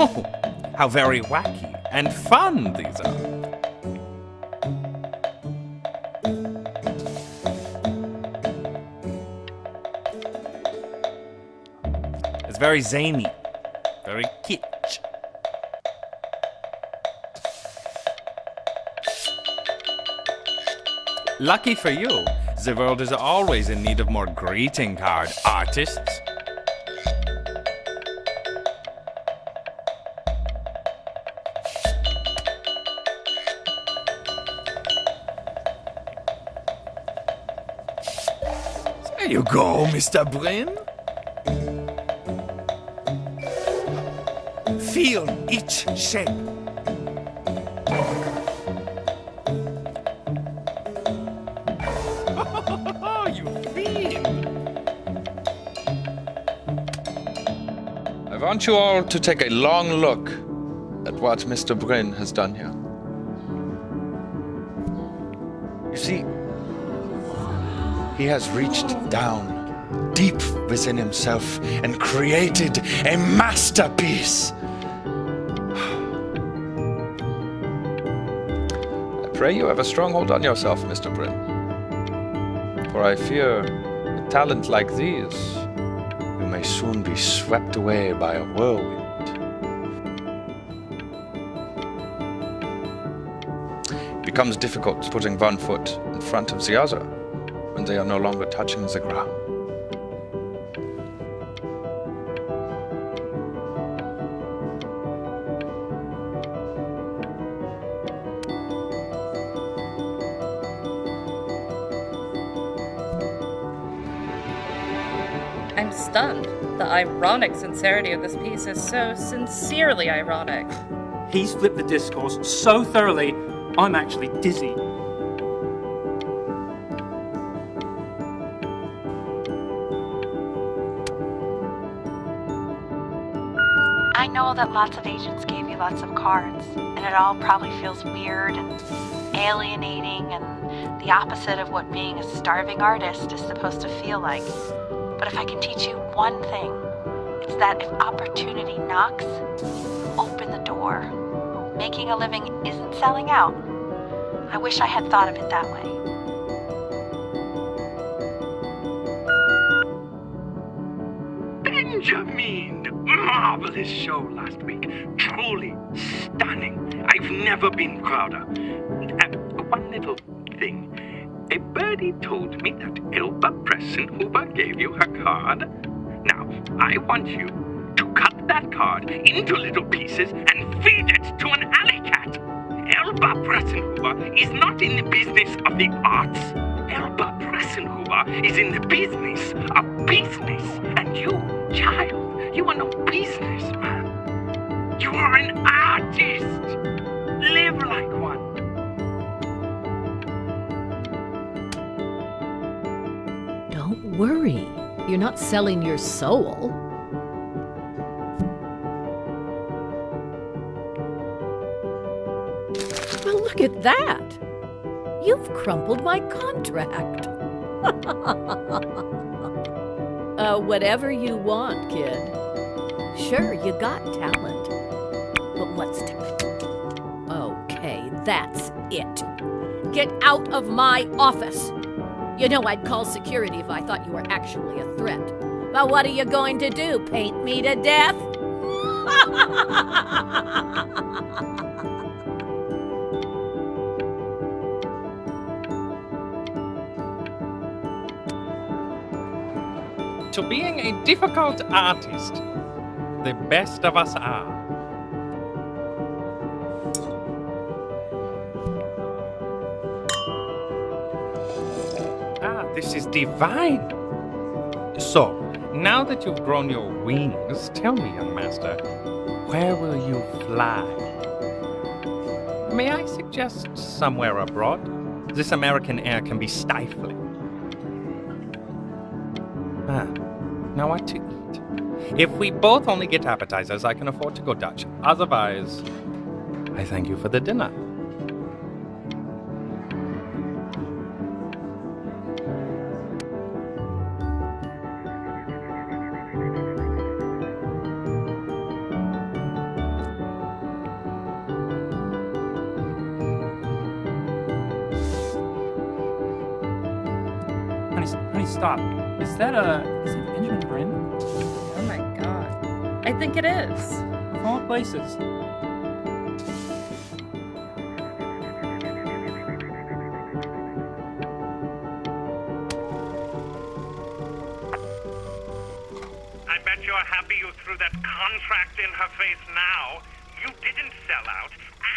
[SPEAKER 14] Oh, how very wacky and fun these are. It's very zany, very kitsch. Lucky for you, the world is always in need of more greeting card artists.
[SPEAKER 2] There you go, Mr. Bryn.
[SPEAKER 15] Feel each shape.
[SPEAKER 2] Oh, you fiend!
[SPEAKER 14] I want you all to take a long look at what Mr. Bryn has done here. You see, he has reached down deep within himself and created a masterpiece. I pray you have a strong hold on yourself, Mr. Bryn. For I fear a talent like these, you may soon be swept away by a whirlwind. It becomes difficult putting one foot in front of the other when they are no longer touching the ground.
[SPEAKER 16] I'm stunned. The ironic sincerity of this piece is so sincerely ironic.
[SPEAKER 17] He's flipped the discourse so thoroughly, I'm actually dizzy.
[SPEAKER 18] I know that lots of agents gave you lots of cards, and it all probably feels weird and alienating and the opposite of what being a starving artist is supposed to feel like. But if I can teach you one thing, it's that if opportunity knocks, open the door. Making a living isn't selling out. I wish I had thought of it that way.
[SPEAKER 15] Benjamin! Marvelous show last week. Truly stunning. I've never been prouder. One little thing. A birdie told me that Elba Preston-Hoover gave you her card. Now, I want you to cut that card into little pieces and feed it to an alley cat. Elba Preston-Hoover is not in the business of the arts. Elba Preston-Hoover is in the business of business. And you, child, you are no businessman. You are an artist. Live like one.
[SPEAKER 19] Don't worry. You're not selling your soul. Well, look at that. You've crumpled my contract. Whatever you want, kid. Sure, you got talent. But what's Okay, that's it. Get out of my office. You know I'd call security if I thought you were actually a threat. But what are you going to do? Paint me to death?
[SPEAKER 20] To being a difficult artist, the best of us are. This is divine. So, now that you've grown your wings, tell me, young master, where will you fly? May I suggest somewhere abroad? This American air can be stifling. Now what to eat? If we both only get appetizers, I can afford to go Dutch. Otherwise, I thank you for the dinner.
[SPEAKER 17] Honey, stop. Is that Benjamin Bryn?
[SPEAKER 16] Oh my god. I think it is.
[SPEAKER 17] Of all places.
[SPEAKER 15] I bet you're happy you threw that contract in her face now. You didn't sell out,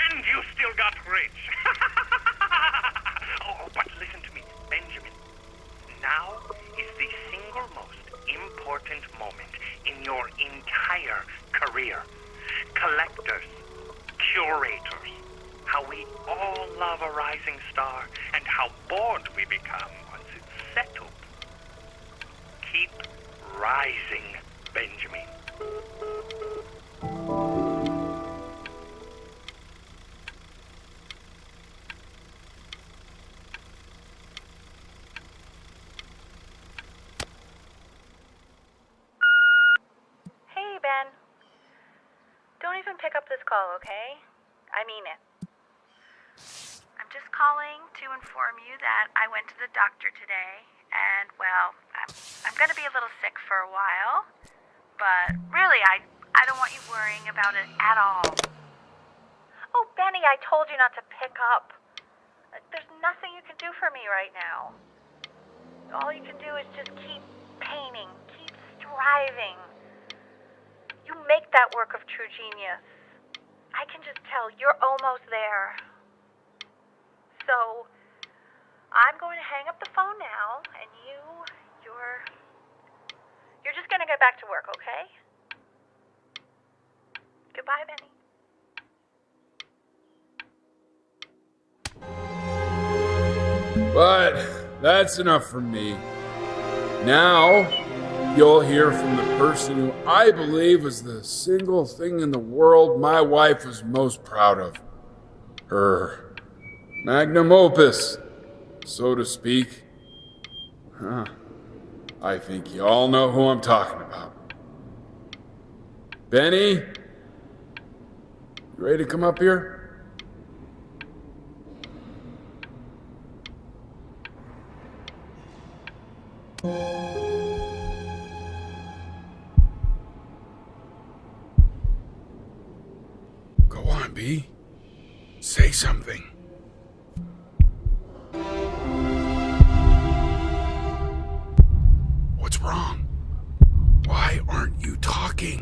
[SPEAKER 15] and you still got rich. Oh, but listen to me, Benjamin. Now is the important moment in your entire career. Collectors, curators, how we all love a rising star and how bored we become once it's settled. Keep rising, Benjamin.
[SPEAKER 18] Hey, Ben. Don't even pick up this call, okay? I mean it. I'm just calling to inform you that I went to the doctor today, and, well, I'm gonna be a little sick for a while, but really, I don't want you worrying about it at all. Oh, Benny, I told you not to pick up. There's nothing you can do for me right now. All you can do is just keep painting, keep striving. You make that work of true genius. I can just tell you're almost there. So, I'm going to hang up the phone now, and you're just going to get back to work, okay? Goodbye, Benny.
[SPEAKER 1] But that's enough from me. Now, you'll hear from the person who I believe was the single thing in the world my wife was most proud of. Her magnum opus, so to speak. I think you all know who I'm talking about. Benny? You ready to come up here? Go on, B. Say something. What's wrong? Why aren't you talking?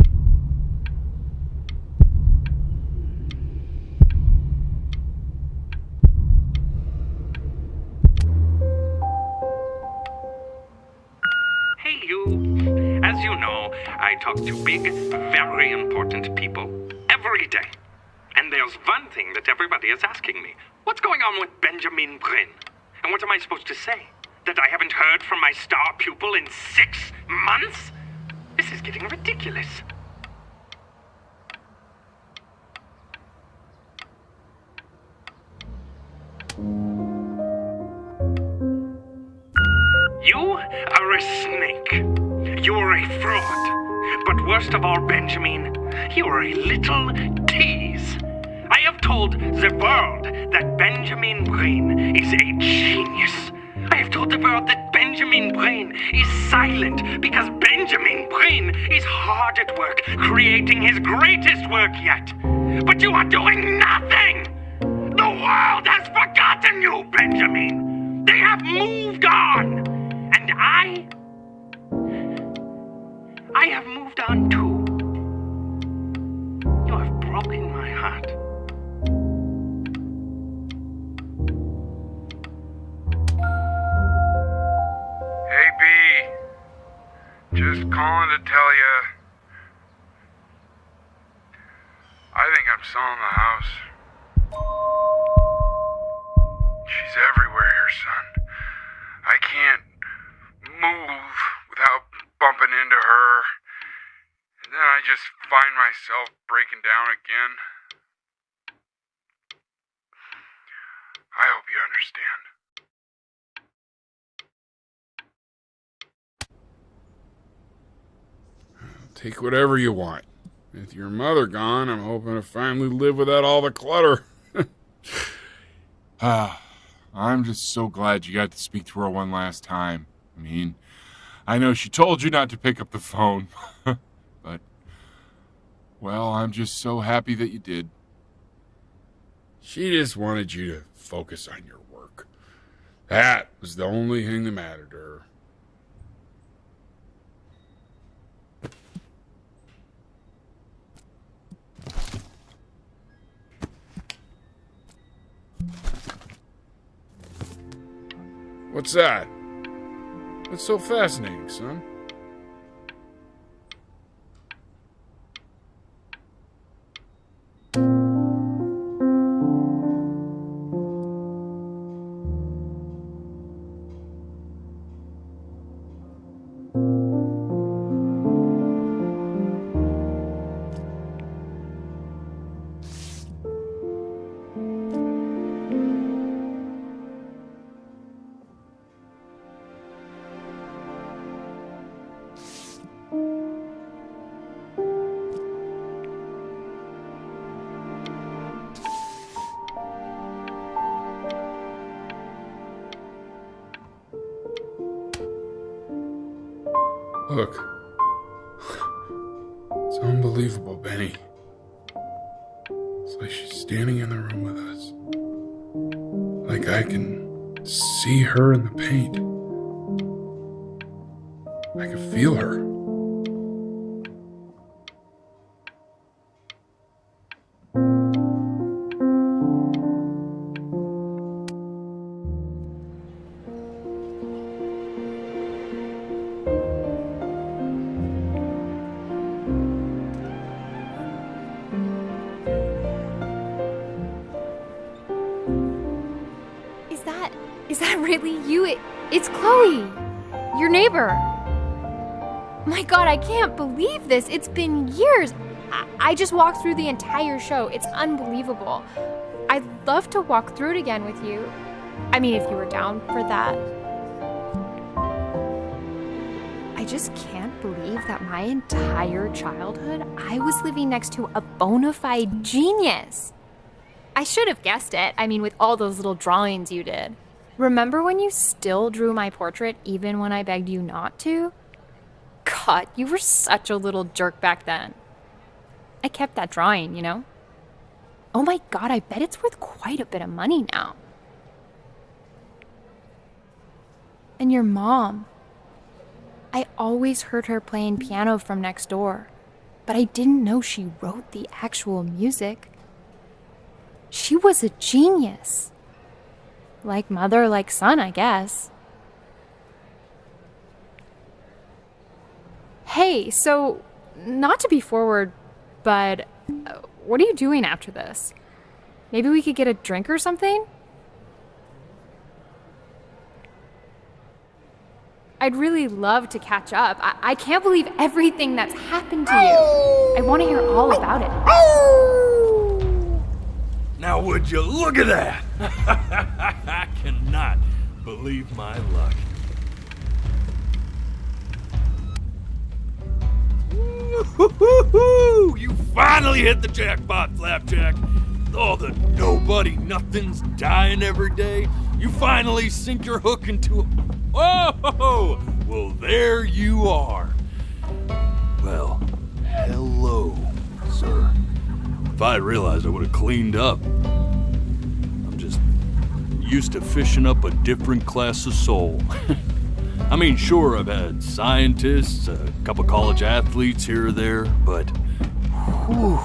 [SPEAKER 15] Hey, you. As you know, I talk to big, very important people every day. And there's one thing that everybody is asking me. What's going on with Benjamin Bryn? And what am I supposed to say? That I haven't heard from my star pupil in 6 months? This is getting ridiculous. You are a snake. You are a fraud. But worst of all, Benjamin, you are a little tease. I have told the world that Benjamin Bryn is a genius. I have told the world that Benjamin Bryn is silent because Benjamin Bryn is hard at work creating his greatest work yet. But you are doing nothing! The world has forgotten you, Benjamin! They have moved on! And I have moved on too. You have broken my heart.
[SPEAKER 5] Hey, B. Just calling to tell you. I think I'm selling the house. She's everywhere here, son. I can't move without bumping into her. And then I just find myself breaking down again. I hope you understand.
[SPEAKER 1] Take whatever you want. With your mother gone, I'm hoping to finally live without all the clutter. I'm just so glad you got to speak to her one last time. I mean, I know she told you not to pick up the phone, but, well, I'm just so happy that you did. She just wanted you to focus on your work. That was the only thing that mattered to her. What's that? What's so fascinating, son? Look. It's unbelievable, Benny. It's like she's standing in the room with us. Like I can see her in the paint. I can feel her.
[SPEAKER 21] Is that really you? It's Chloe, your neighbor. My God, I can't believe this. It's been years. I just walked through the entire show. It's unbelievable. I'd love to walk through it again with you. I mean, if you were down for that. I just can't believe that my entire childhood, I was living next to a bona fide genius. I should have guessed it. I mean, with all those little drawings you did. Remember when you still drew my portrait even when I begged you not to? God, you were such a little jerk back then. I kept that drawing, you know? Oh my God, I bet it's worth quite a bit of money now. And your mom. I always heard her playing piano from next door, but I didn't know she wrote the actual music. She was a genius. Like mother, like son, I guess. Hey, so, not to be forward, but what are you doing after this? Maybe we could get a drink or something? I'd really love to catch up. I can't believe everything that's happened to you. I want to hear all about it.
[SPEAKER 2] Now would you look at that? I cannot believe my luck. Woo-hoo-hoo-hoo! You finally hit the jackpot, Flapjack. Oh, the nobody nothing's dying every day. You finally sink your hook into a... Oh, well, there you are. Well, hello, sir. If I realized, I would have cleaned up. I'm just used to fishing up a different class of soul. I mean, sure, I've had scientists, a couple college athletes here or there, but whew,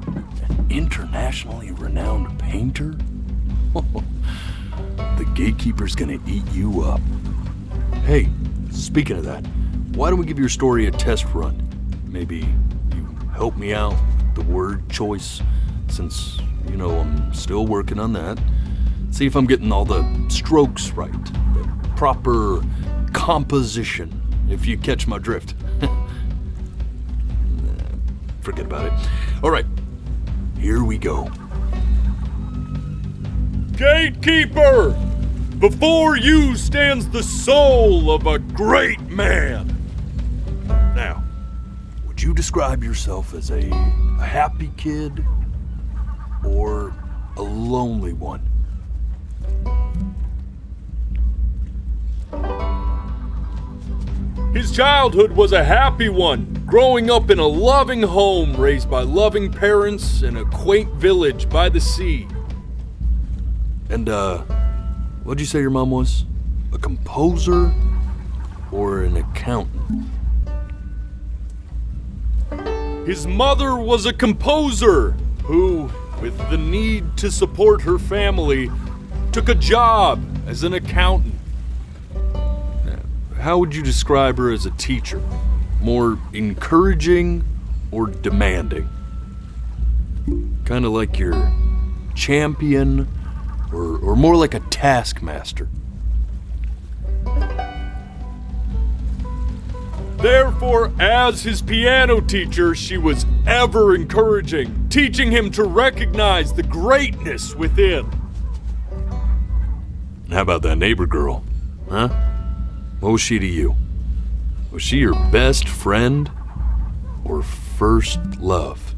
[SPEAKER 2] an internationally renowned painter? The gatekeeper's gonna eat you up. Hey, speaking of that, why don't we give your story a test run? Maybe you help me out with the word choice, since, you know, I'm still working on that. See if I'm getting all the strokes right, the proper composition, if you catch my drift. Forget about it. All right, here we go. Gatekeeper! Before you stands the soul of a great man. Now, would you describe yourself as a happy kid or a lonely one? His childhood was a happy one, growing up in a loving home raised by loving parents in a quaint village by the sea. And, what'd you say your mom was? A composer or an accountant? His mother was a composer who, with the need to support her family, took a job as an accountant. How would you describe her as a teacher? More encouraging or demanding? Kind of like your champion or more like a taskmaster? Therefore, as his piano teacher, she was ever encouraging, teaching him to recognize the greatness within. How about that neighbor girl, huh? What was she to you? Was she your best friend or first love?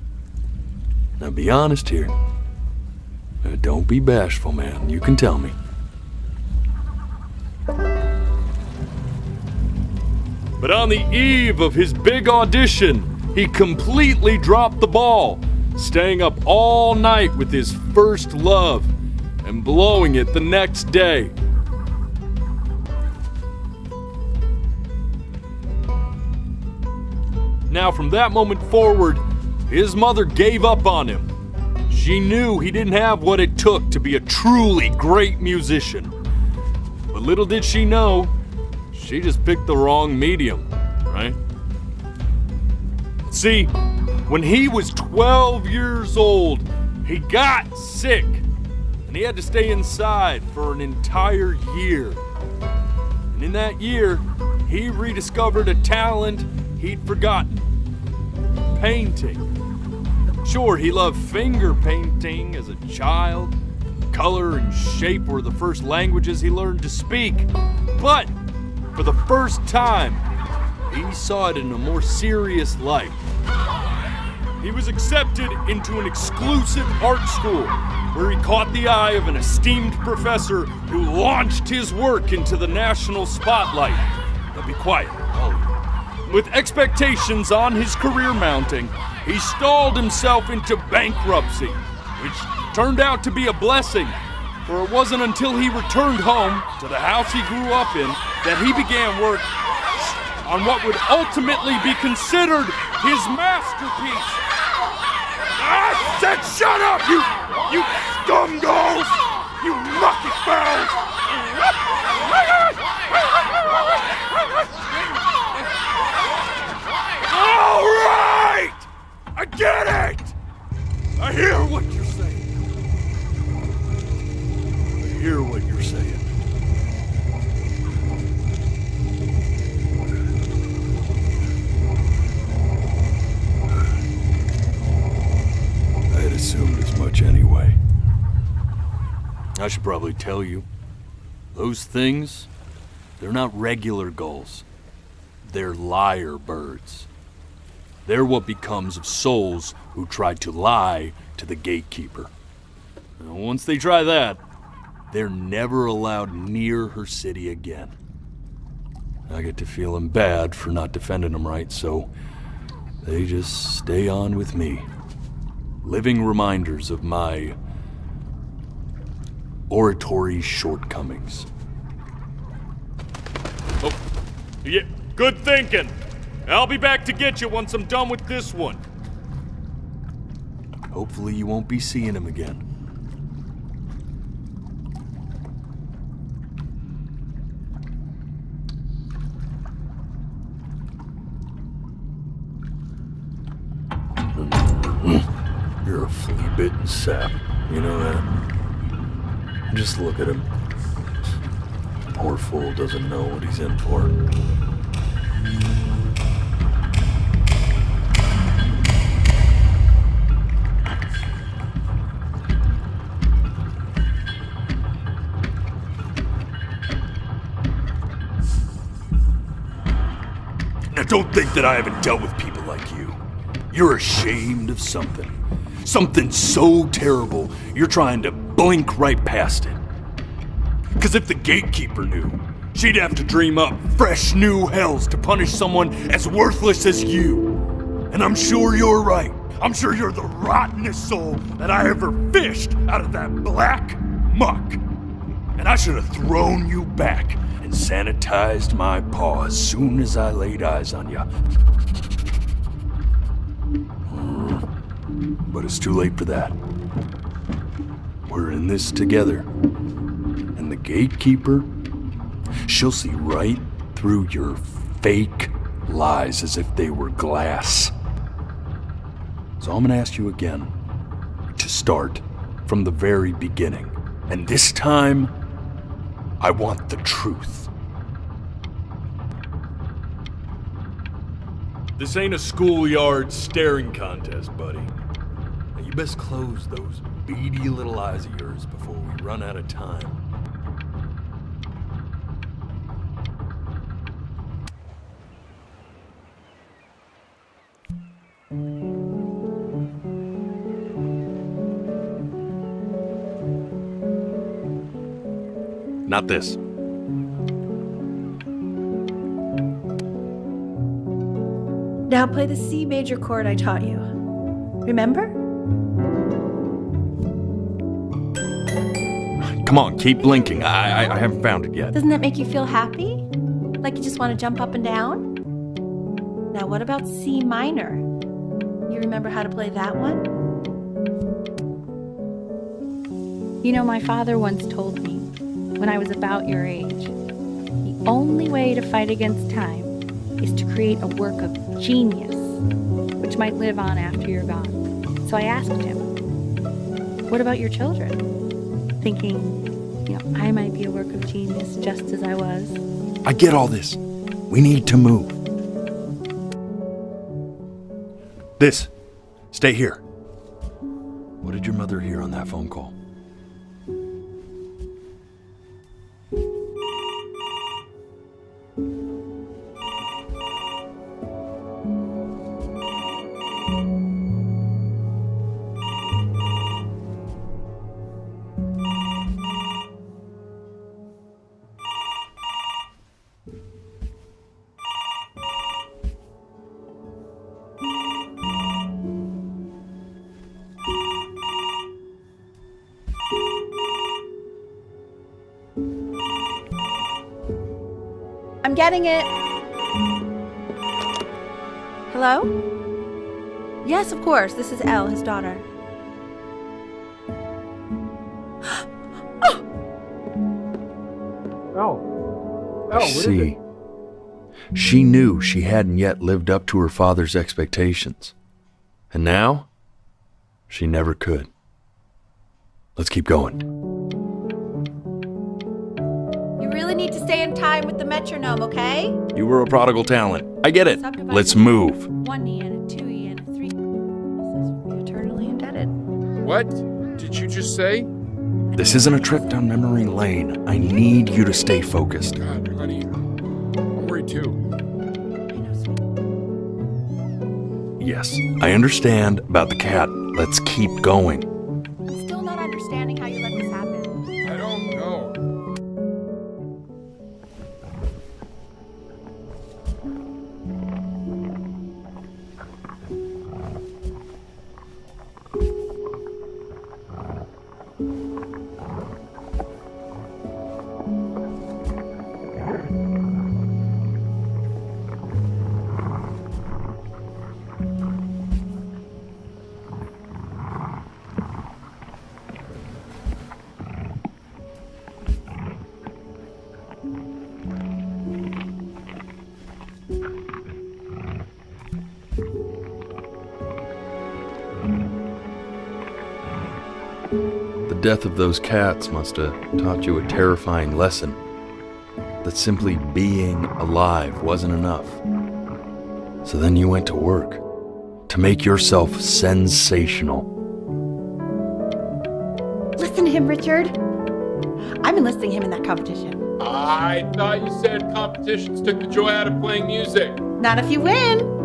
[SPEAKER 2] Now be honest here. Don't be bashful, man. You can tell me. But on the eve of his big audition, he completely dropped the ball, staying up all night with his first love and blowing it the next day. Now, from that moment forward, his mother gave up on him. She knew he didn't have what it took to be a truly great musician. But little did she know, she just picked the wrong medium, right? See, when he was 12 years old, he got sick, and he had to stay inside for an entire year. And in that year, he rediscovered a talent he'd forgotten: painting. Sure, he loved finger painting as a child. Color and shape were the first languages he learned to speak. But for the first time, he saw it in a more serious light. He was accepted into an exclusive art school where he caught the eye of an esteemed professor who launched his work into the national spotlight. Now be quiet, all of you. With expectations on his career mounting, he stalled himself into bankruptcy, which turned out to be a blessing, for it wasn't until he returned home to the house he grew up in that he began work on what would ultimately be considered his masterpiece. I said shut up, you scumballs! You lucky fowls! All right! I get it! I hear what you're saying. I hear what you're saying. I had assumed as much anyway. I should probably tell you, those things, they're not regular gulls. They're lyre birds. They're what becomes of souls who try to lie to the gatekeeper. And once they try that, they're never allowed near her city again. I get to feeling bad for not defending them right, so they just stay on with me. Living reminders of my oratory shortcomings. Oh, yeah, good thinking. I'll be back to get you once I'm done with this one. Hopefully you won't be seeing him again. You're a flea-bitten sap, you know that? Just look at him. Poor fool doesn't know what he's in for. Now don't think that I haven't dealt with people like you. You're ashamed of something. Something so terrible, you're trying to blink right past it. Because if the gatekeeper knew, she'd have to dream up fresh new hells to punish someone as worthless as you. And I'm sure you're right. I'm sure you're the rottenest soul that I ever fished out of that black muck. And I should have thrown you back and sanitized my paw as soon as I laid eyes on you. But it's too late for that. We're in this together. And the gatekeeper, she'll see right through your fake lies as if they were glass. So I'm gonna ask you again to start from the very beginning. And this time, I want the truth. This ain't a schoolyard staring contest, buddy. Now you best close those beady little eyes of yours before we run out of time. Not this.
[SPEAKER 4] Now play the C major chord I taught you. Remember?
[SPEAKER 2] Come on, keep blinking. I haven't found it yet.
[SPEAKER 4] Doesn't that make you feel happy? Like you just want to jump up and down? Now what about C minor? You remember how to play that one? You know, my father once told me, when I was about your age, the only way to fight against time is to create a work of genius, which might live on after you're gone. So I asked him, what about your children? Thinking, I might be a work of genius just as I was.
[SPEAKER 2] I get all this. We need to move. This. Stay here. What did your mother hear on that phone call?
[SPEAKER 4] I'm getting it. Hello? Yes, of course. This is Elle, his daughter.
[SPEAKER 12] What is it?
[SPEAKER 2] She knew she hadn't yet lived up to her father's expectations. And now, she never could. Let's keep going.
[SPEAKER 4] You really need to stay in time with the metronome, okay?
[SPEAKER 2] You were a prodigal talent. I get it. Let's move.
[SPEAKER 4] 1 E and a 2 E and a 3 E. We're eternally indebted.
[SPEAKER 1] What did you just say?
[SPEAKER 2] This isn't a trip down memory lane. I need you to stay focused.
[SPEAKER 1] God, honey, I'm worried too.
[SPEAKER 2] Yes, I understand about the cat. Let's keep going.
[SPEAKER 4] I'm still not understanding how you let this happen.
[SPEAKER 1] I don't know.
[SPEAKER 2] The death of those cats must have taught you a terrifying lesson. That simply being alive wasn't enough. So then you went to work to make yourself sensational.
[SPEAKER 4] Listen to him, Richard. I'm enlisting him in that competition.
[SPEAKER 1] I thought you said competitions took the joy out of playing music.
[SPEAKER 4] Not if you win.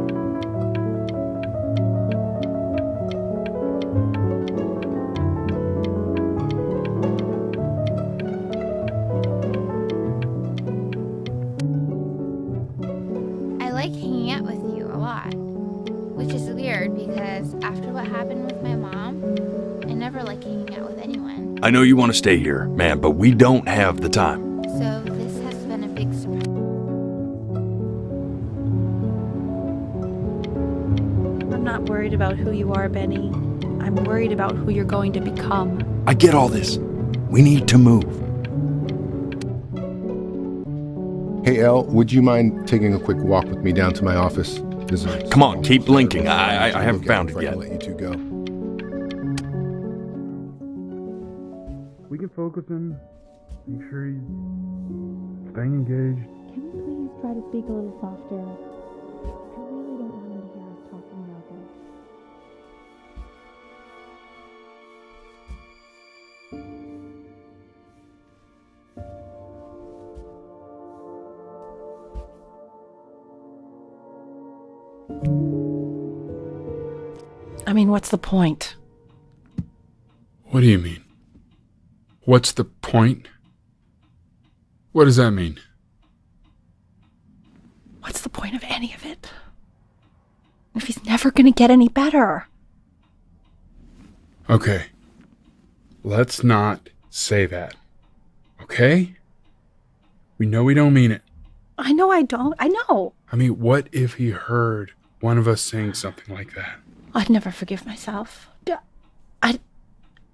[SPEAKER 6] I like hanging out with you a lot, which is weird because after what happened with my mom, I never like hanging out with anyone.
[SPEAKER 2] I know you want to stay here, man, but we don't have the time.
[SPEAKER 6] So this has been a big surprise.
[SPEAKER 4] I'm not worried about who you are, Benny. I'm worried about who you're going to become.
[SPEAKER 2] I get all this. We need to move.
[SPEAKER 7] Hey, Elle, would you mind taking a quick walk with me down to my office?
[SPEAKER 2] Come on, keep blinking. I haven't found it yet.
[SPEAKER 5] Let you two go. We can focus and make sure he's staying engaged.
[SPEAKER 10] Can you please try to speak a little softer? I really don't want him to hear us talking about this.
[SPEAKER 3] I mean, what's the point?
[SPEAKER 1] What do you mean? What's the point? What does that mean?
[SPEAKER 3] What's the point of any of it? if he's never gonna get any better?
[SPEAKER 1] Okay. Let's not say that. Okay? We know we don't mean it.
[SPEAKER 3] I know I don't. I know.
[SPEAKER 1] I mean, what if he heard one of us saying something like that?
[SPEAKER 3] I'd never forgive myself.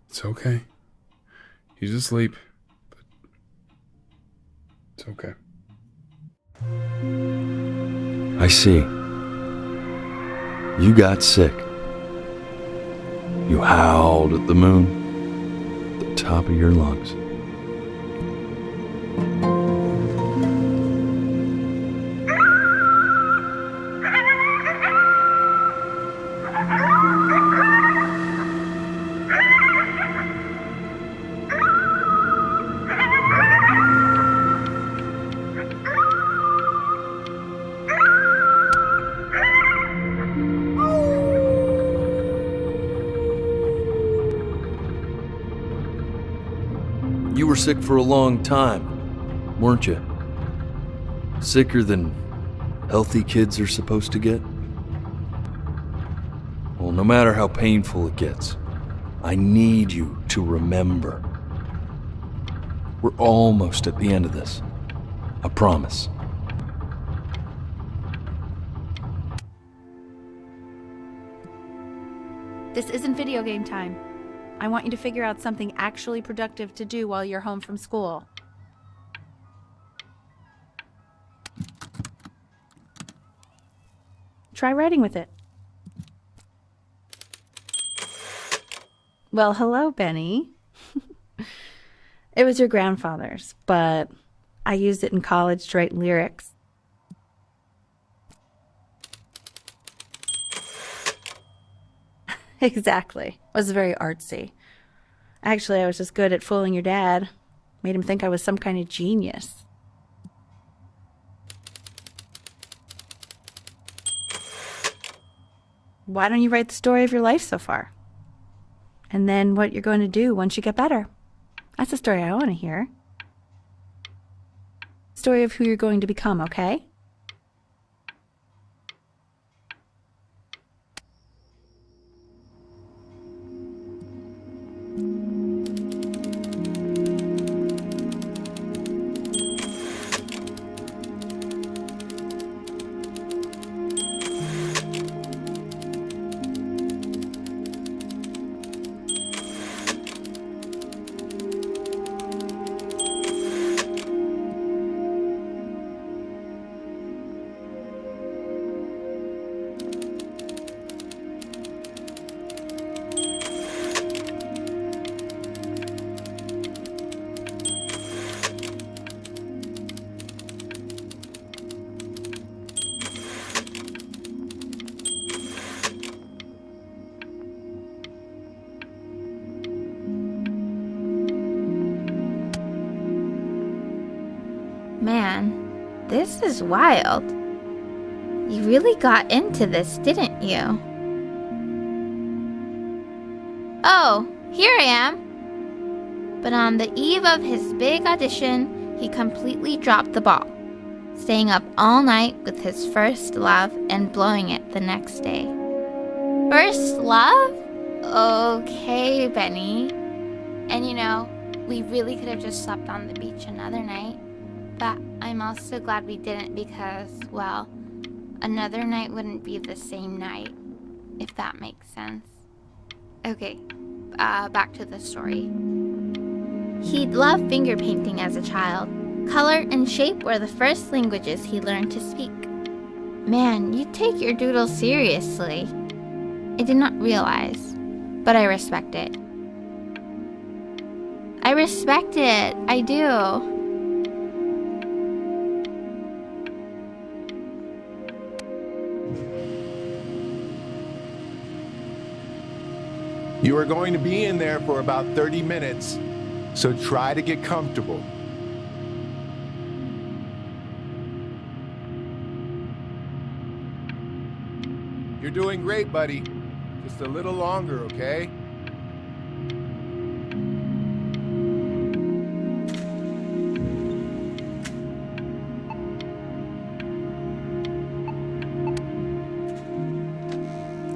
[SPEAKER 1] It's okay. He's asleep. But it's okay.
[SPEAKER 2] I see. You got sick. You howled at the moon, at the top of your lungs. You were sick for a long time, weren't you? Sicker than healthy kids are supposed to get? Well, no matter how painful it gets, I need you to remember. We're almost at the end of this. I promise.
[SPEAKER 4] This isn't video game time. I want you to figure out something actually productive to do while you're home from school. Try writing with it. Well, hello, Benny. It was your grandfather's, but I used it in college to write lyrics. Exactly. It was very artsy. Actually, I was just good at fooling your dad. Made him think I was some kind of genius. Why don't you write the story of your life so far? And then what you're going to do once you get better. That's the story I want to hear. Story of who you're going to become, okay?
[SPEAKER 6] Man, this is wild. You really got into this, didn't you? Oh, here I am. But on the eve of his big audition, he completely dropped the ball, staying up all night with his first love and blowing it the next day. First love? Okay, Benny. And you know, we really could have just slept on the beach another night. But I'm also glad we didn't because, well, another night wouldn't be the same night, if that makes sense. Okay, back to the story. He'd loved finger painting as a child. Color and shape were the first languages he learned to speak. Man, you take your doodle seriously. I did not realize, but I respect it. I respect it, I do.
[SPEAKER 8] You are going to be in there for about 30 minutes, so try to get comfortable. You're doing great, buddy. Just a little longer, okay?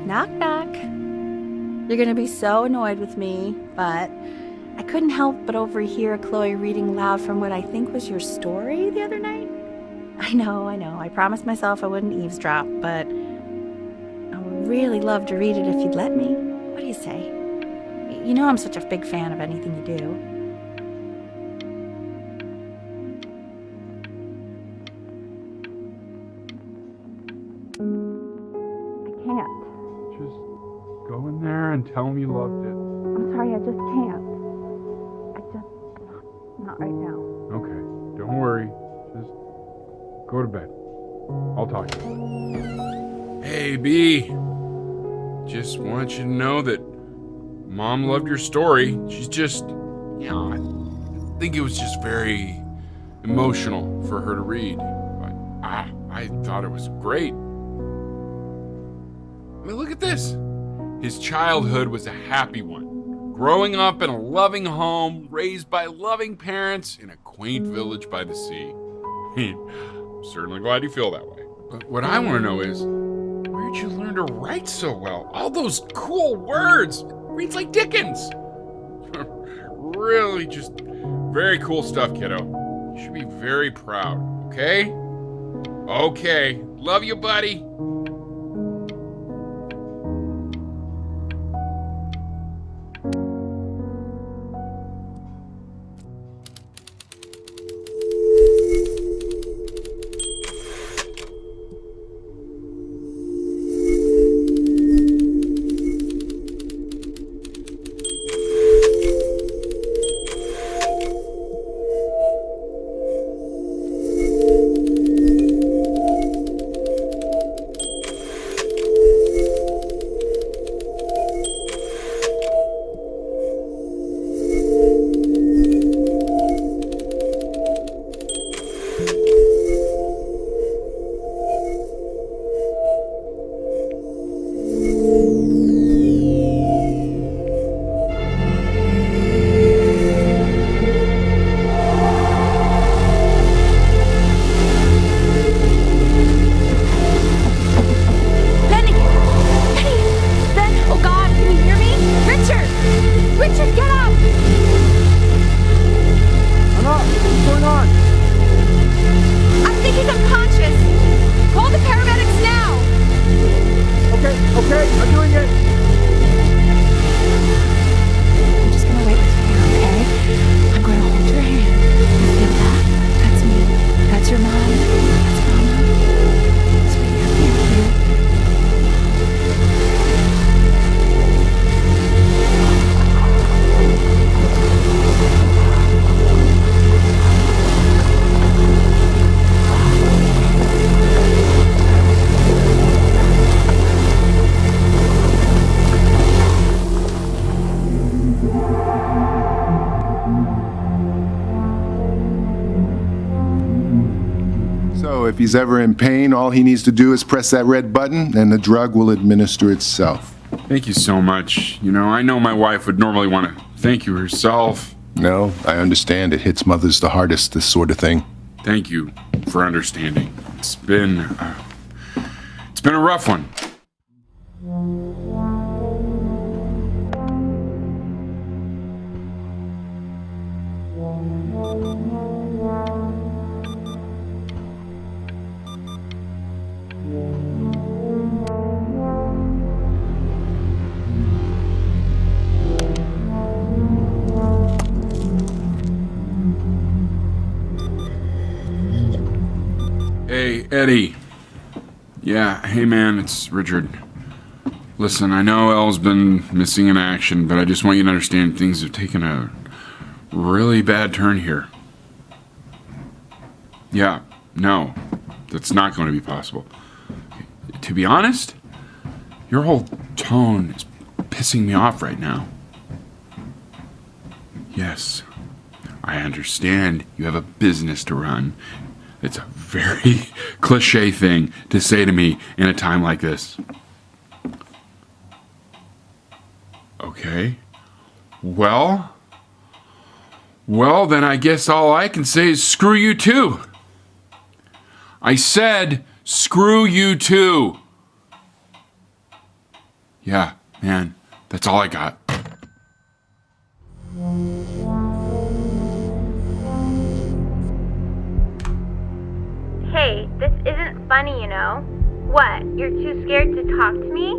[SPEAKER 4] Knock, knock. You're gonna be so annoyed with me, but I couldn't help but overhear Chloe reading loud from what I think was your story the other night. I know. I promised myself I wouldn't eavesdrop, but I would really love to read it if you'd let me. What do you say? You know I'm such a big fan of anything you do. I can't.
[SPEAKER 1] Just go in there and tell him you loved it.
[SPEAKER 4] I'm sorry, I just can't. Not right now.
[SPEAKER 1] Okay, don't worry. Just go to bed. I'll talk to you. Hey, B. Just want you to know that Mom loved your story. She's just, I think it was just very emotional for her to read. But I thought it was great. I mean, look at this. His childhood was a happy one. Growing up in a loving home, raised by loving parents in a quaint village by the sea. I'm certainly glad you feel that way. But what I want to know is, where'd you learn to write so well? All those cool words. It reads like Dickens. Really just very cool stuff, kiddo. You should be very proud, okay? Okay. Love you, buddy.
[SPEAKER 8] So if he's ever in pain, all he needs to do is press that red button and the drug will administer itself.
[SPEAKER 1] Thank you so much. You know, I know my wife would normally want to thank you herself.
[SPEAKER 8] No, I understand. It hits mothers the hardest, this sort of thing.
[SPEAKER 1] Thank you for understanding. It's been a rough one. Hey, Eddie. Yeah, hey man, it's Richard. Listen, I know Elle's been missing in action, but I just want you to understand things have taken a really bad turn here. Yeah, no, that's not going to be possible. To be honest, your whole tone is pissing me off right now. Yes, I understand you have a business to run. It's a very cliche thing to say to me in a time like this. Okay. Well, then I guess all I can say is screw you too. I said screw you too. Yeah, man, that's all I got.
[SPEAKER 11] Hey, this isn't funny, you know. What, you're too scared to talk to me?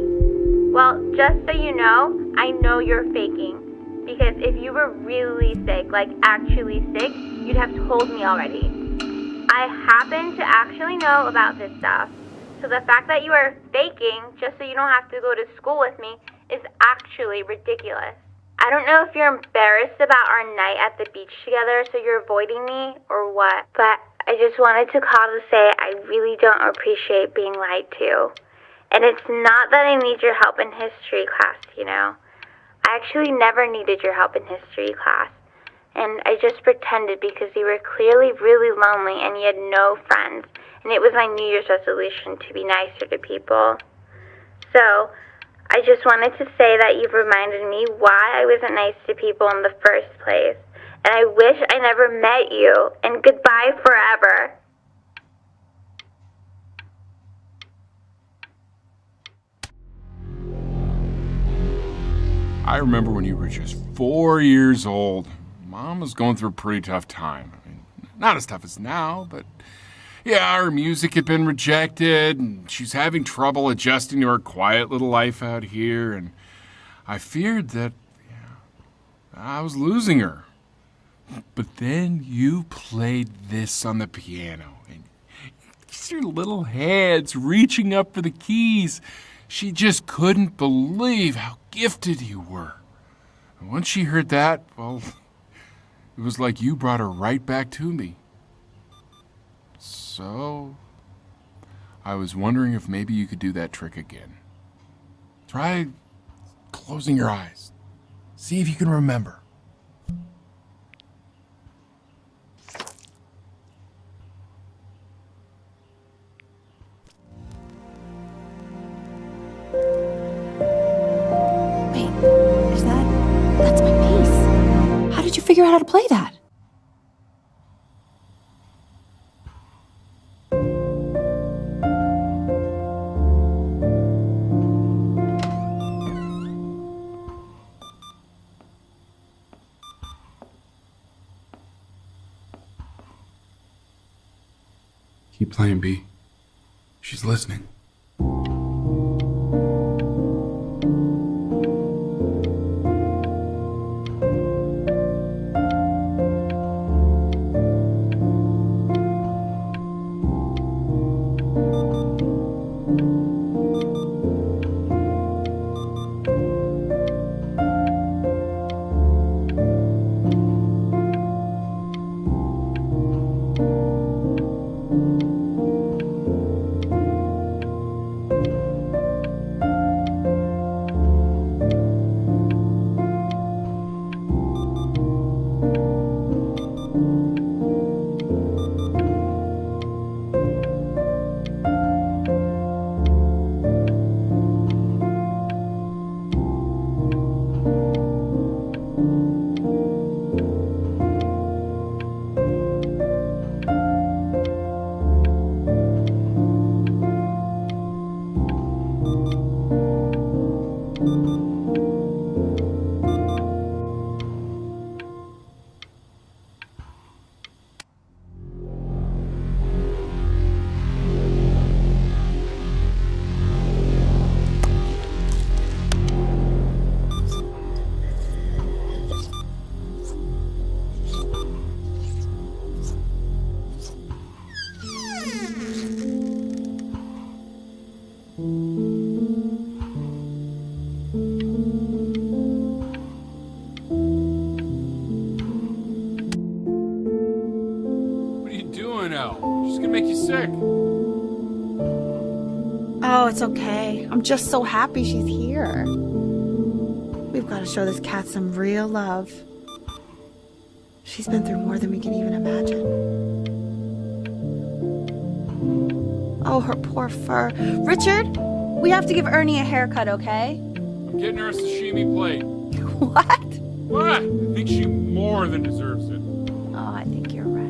[SPEAKER 11] Well, just so you know you're faking. Because if you were really sick, like actually sick, you'd have told me already. I happen to actually know about this stuff. So the fact that you are faking just so you don't have to go to school with me is actually ridiculous. I don't know if you're embarrassed about our night at the beach together, so you're avoiding me or what, but I just wanted to call to say I really don't appreciate being lied to. And it's not that I need your help in history class, you know. I actually never needed your help in history class. And I just pretended because you were clearly really lonely and you had no friends. And it was my New Year's resolution to be nicer to people. So, I just wanted to say that you've reminded me why I wasn't nice to people in the first place. And I wish I never met you. And goodbye forever.
[SPEAKER 1] I remember when you were just 4 years old. Mom was going through a pretty tough time. I mean, not as tough as now, but yeah, her music had been rejected, and she's having trouble adjusting to her quiet little life out here, and I feared that I was losing her. But then you played this on the piano, and your little hands reaching up for the keys. She just couldn't believe how gifted you were. And once she heard that, well, it was like you brought her right back to me. So, I was wondering if maybe you could do that trick again. Try closing your eyes. See if you can remember.
[SPEAKER 4] That's my piece. How did you figure out how to play that?
[SPEAKER 1] Keep playing, B. She's listening. She's gonna make you sick.
[SPEAKER 4] Oh, it's okay. I'm just so happy she's here. We've got to show this cat some real love. She's been through more than we can even imagine. Oh, her poor fur. Richard, we have to give Ernie a haircut, okay?
[SPEAKER 1] I'm getting her a sashimi plate.
[SPEAKER 4] What?
[SPEAKER 1] What? I think she more than deserves it.
[SPEAKER 4] Oh, I think you're right.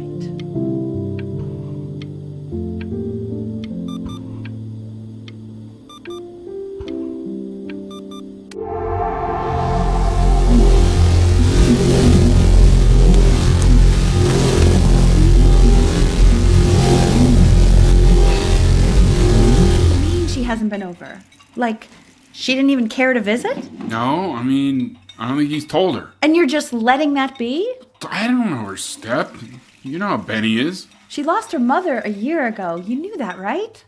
[SPEAKER 4] Like, she didn't even care to visit?
[SPEAKER 1] No, I mean, I don't think he's told her.
[SPEAKER 4] And you're just letting that be?
[SPEAKER 1] I don't know her step. You know how Benny is.
[SPEAKER 4] She lost her mother a year ago. You knew that, right?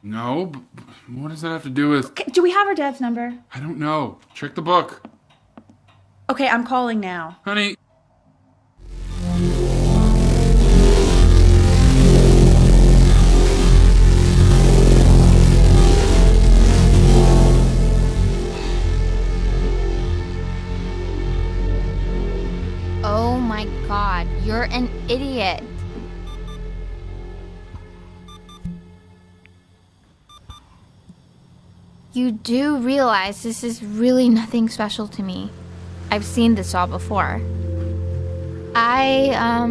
[SPEAKER 1] No, but what does that have to do with...
[SPEAKER 4] Okay, do we have her dad's number?
[SPEAKER 1] I don't know. Check the book.
[SPEAKER 4] Okay, I'm calling now.
[SPEAKER 1] Honey.
[SPEAKER 6] Oh my god, you're an idiot. You do realize this is really nothing special to me. I've seen this all before. I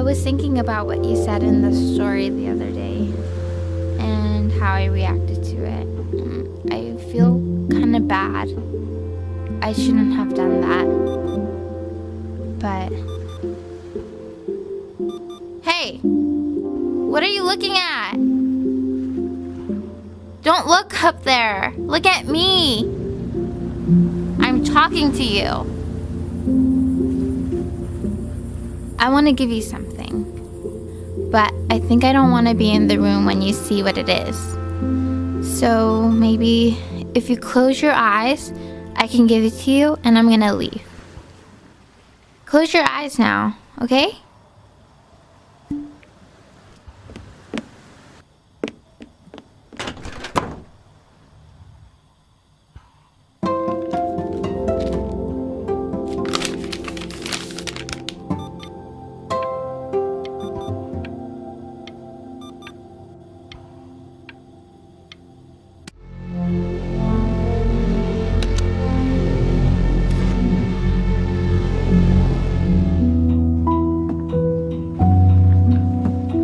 [SPEAKER 6] was thinking about what you said in the story the other day and how I reacted to it. I feel kind of bad. I shouldn't have done that. But... Hey! What are you looking at? Don't look up there! Look at me! I'm talking to you. I want to give you something. But I think I don't want to be in the room when you see what it is. So maybe if you close your eyes, I can give it to you and I'm gonna leave. Close your eyes now, okay?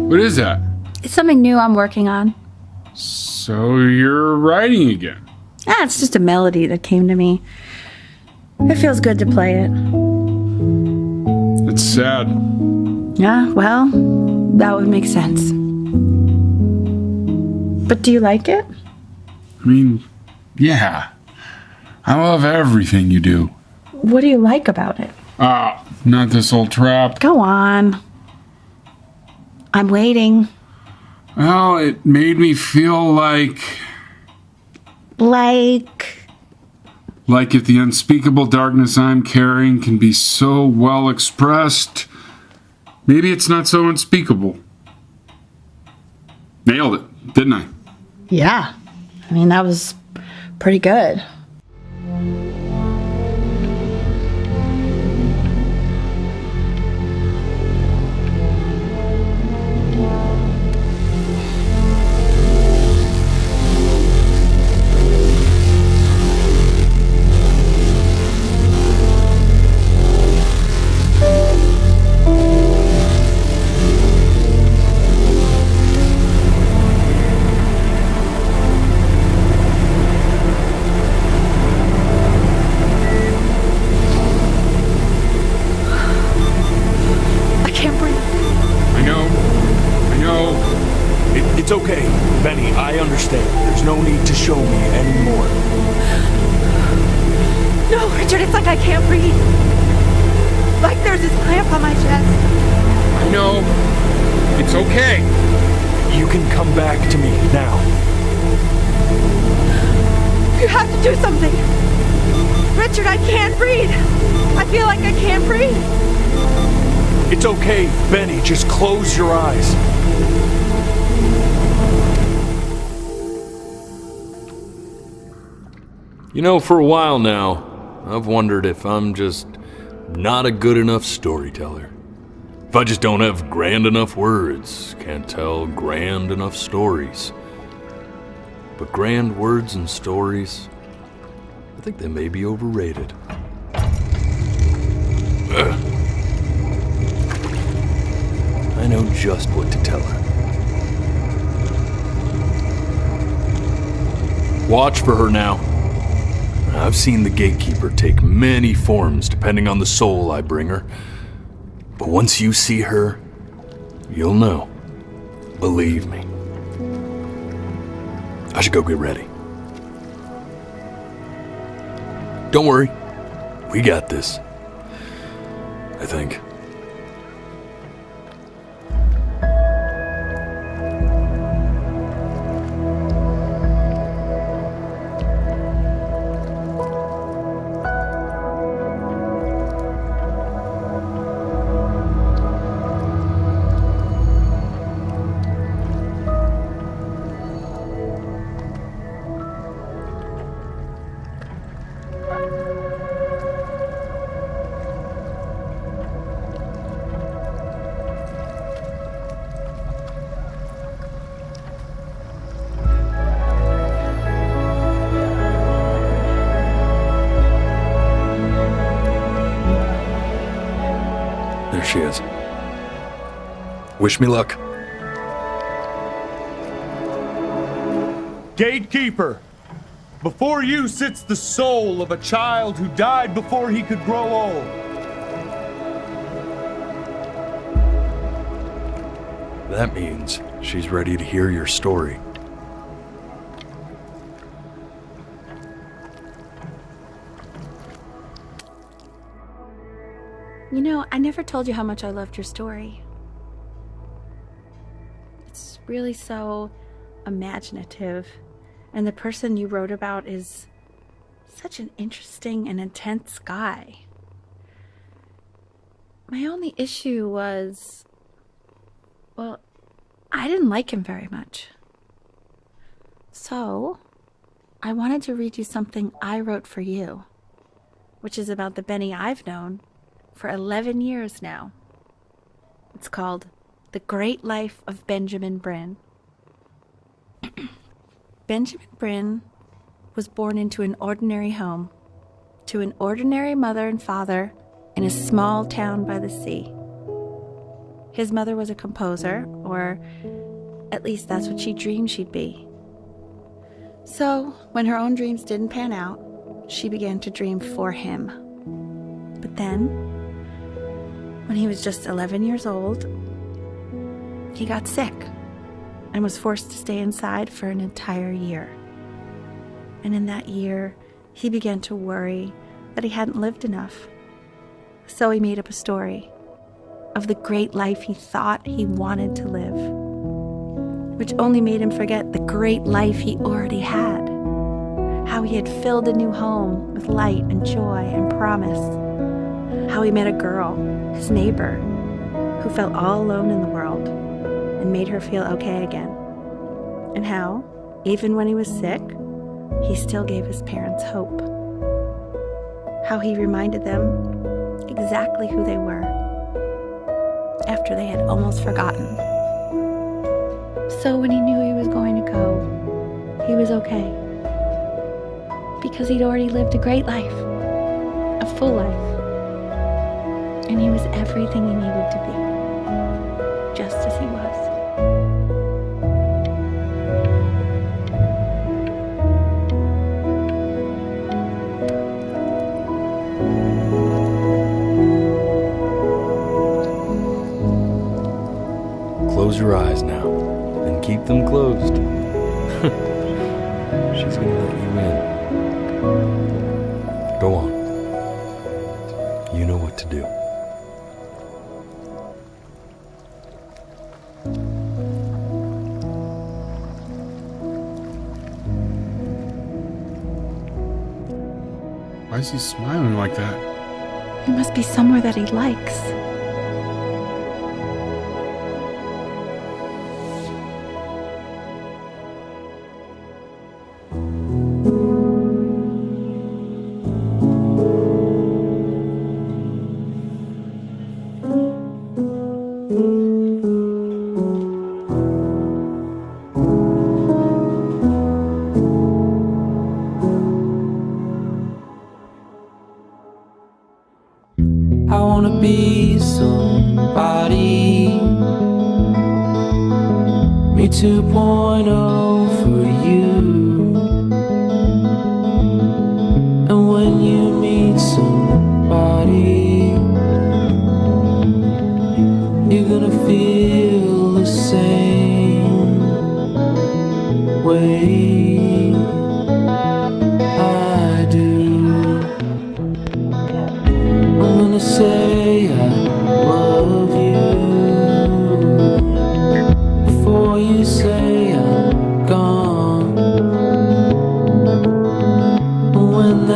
[SPEAKER 1] What is that?
[SPEAKER 4] It's something new I'm working on.
[SPEAKER 1] So you're writing again?
[SPEAKER 4] It's just a melody that came to me. It feels good to play it.
[SPEAKER 1] It's sad.
[SPEAKER 4] Yeah, well, that would make sense. But do you like it?
[SPEAKER 1] I mean, yeah. I love everything you do.
[SPEAKER 4] What do you like about it?
[SPEAKER 1] Not this old trap.
[SPEAKER 4] Go on. I'm waiting.
[SPEAKER 1] Well, it made me feel like if the unspeakable darkness I'm carrying can be so well expressed, maybe it's not so unspeakable. Nailed it, didn't I?
[SPEAKER 4] Yeah. I mean, that was pretty good.
[SPEAKER 2] It's okay, Benny, I understand. There's no need to show me anymore.
[SPEAKER 10] No, Richard, it's like I can't breathe. Like there's this clamp on my chest.
[SPEAKER 1] I know. It's okay.
[SPEAKER 2] You can come back to me now.
[SPEAKER 10] You have to do something. Richard, I can't breathe. I feel like I can't breathe.
[SPEAKER 2] It's okay, Benny, just close your eyes. You know, for a while now, I've wondered if I'm just not a good enough storyteller. If I just don't have grand enough words, can't tell grand enough stories. But grand words and stories, I think they may be overrated. I know just what to tell her. Watch for her now. I've seen the gatekeeper take many forms depending on the soul I bring her. But once you see her, you'll know. Believe me. I should go get ready. Don't worry. We got this. I think. There she is. Wish me luck.
[SPEAKER 9] Gatekeeper, before you sits the soul of a child who died before he could grow old.
[SPEAKER 2] That means she's ready to hear your story.
[SPEAKER 3] You know, I never told you how much I loved your story. It's really so imaginative, and the person you wrote about is such an interesting and intense guy. My only issue was, well, I didn't like him very much. So, I wanted to read you something I wrote for you, which is about the Benny I've known for 11 years now. It's called The Great Life of Benjamin Bryn. Benjamin Bryn was born into an ordinary home, to an ordinary mother and father in a small town by the sea. His mother was a composer, or at least that's what she dreamed she'd be. So, when her own dreams didn't pan out, she began to dream for him. But then, when he was just 11 years old, he got sick and was forced to stay inside for an entire year. And in that year, he began to worry that he hadn't lived enough. So he made up a story of the great life he thought he wanted to live, which only made him forget the great life he already had, how he had filled a new home with light and joy and promise, how he met a girl, his neighbor, who felt all alone in the world and made her feel okay again. And how, even when he was sick, he still gave his parents hope. How he reminded them exactly who they were after they had almost forgotten. So when he knew he was going to go, he was okay. Because he'd already lived a great life, a full life. And he was everything he needed to be, just as he was.
[SPEAKER 2] Close your eyes now, and keep them closed. She's gonna let you in. Go on. You know what to do.
[SPEAKER 1] Why is he smiling like that?
[SPEAKER 3] He must be somewhere that he likes.
[SPEAKER 22] I wanna be somebody. Me 2.0 for you. And when you meet somebody, you're gonna feel the same way.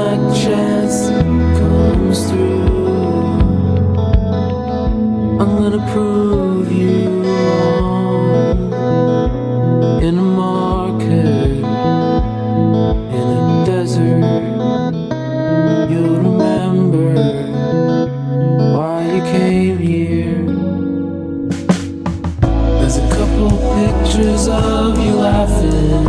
[SPEAKER 22] my chance comes through, I'm gonna prove you wrong. In a market, in a desert, you'll remember why you came here. There's a couple pictures of you laughing,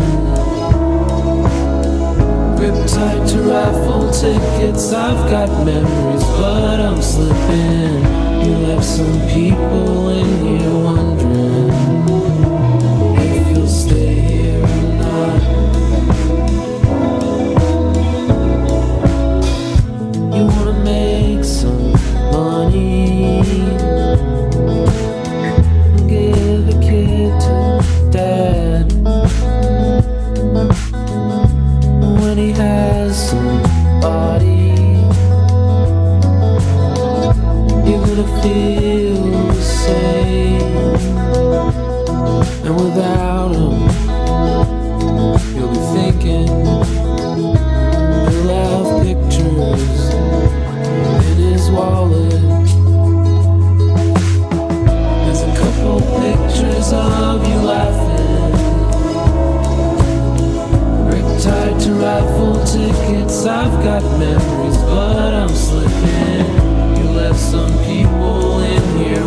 [SPEAKER 22] gripped tight to raffle tickets. I've got memories, but I'm slipping. You left some people in here wondering if you'll stay here or not. You wanna make some money, give a kid to dad when he has somebody. You're gonna feel the same, and without him, you'll be thinking he'll have pictures in his wallet. There's a couple pictures of you laughing, ripped tied to raffle tickets. I've got memories, but I'm slipping. You left some people in here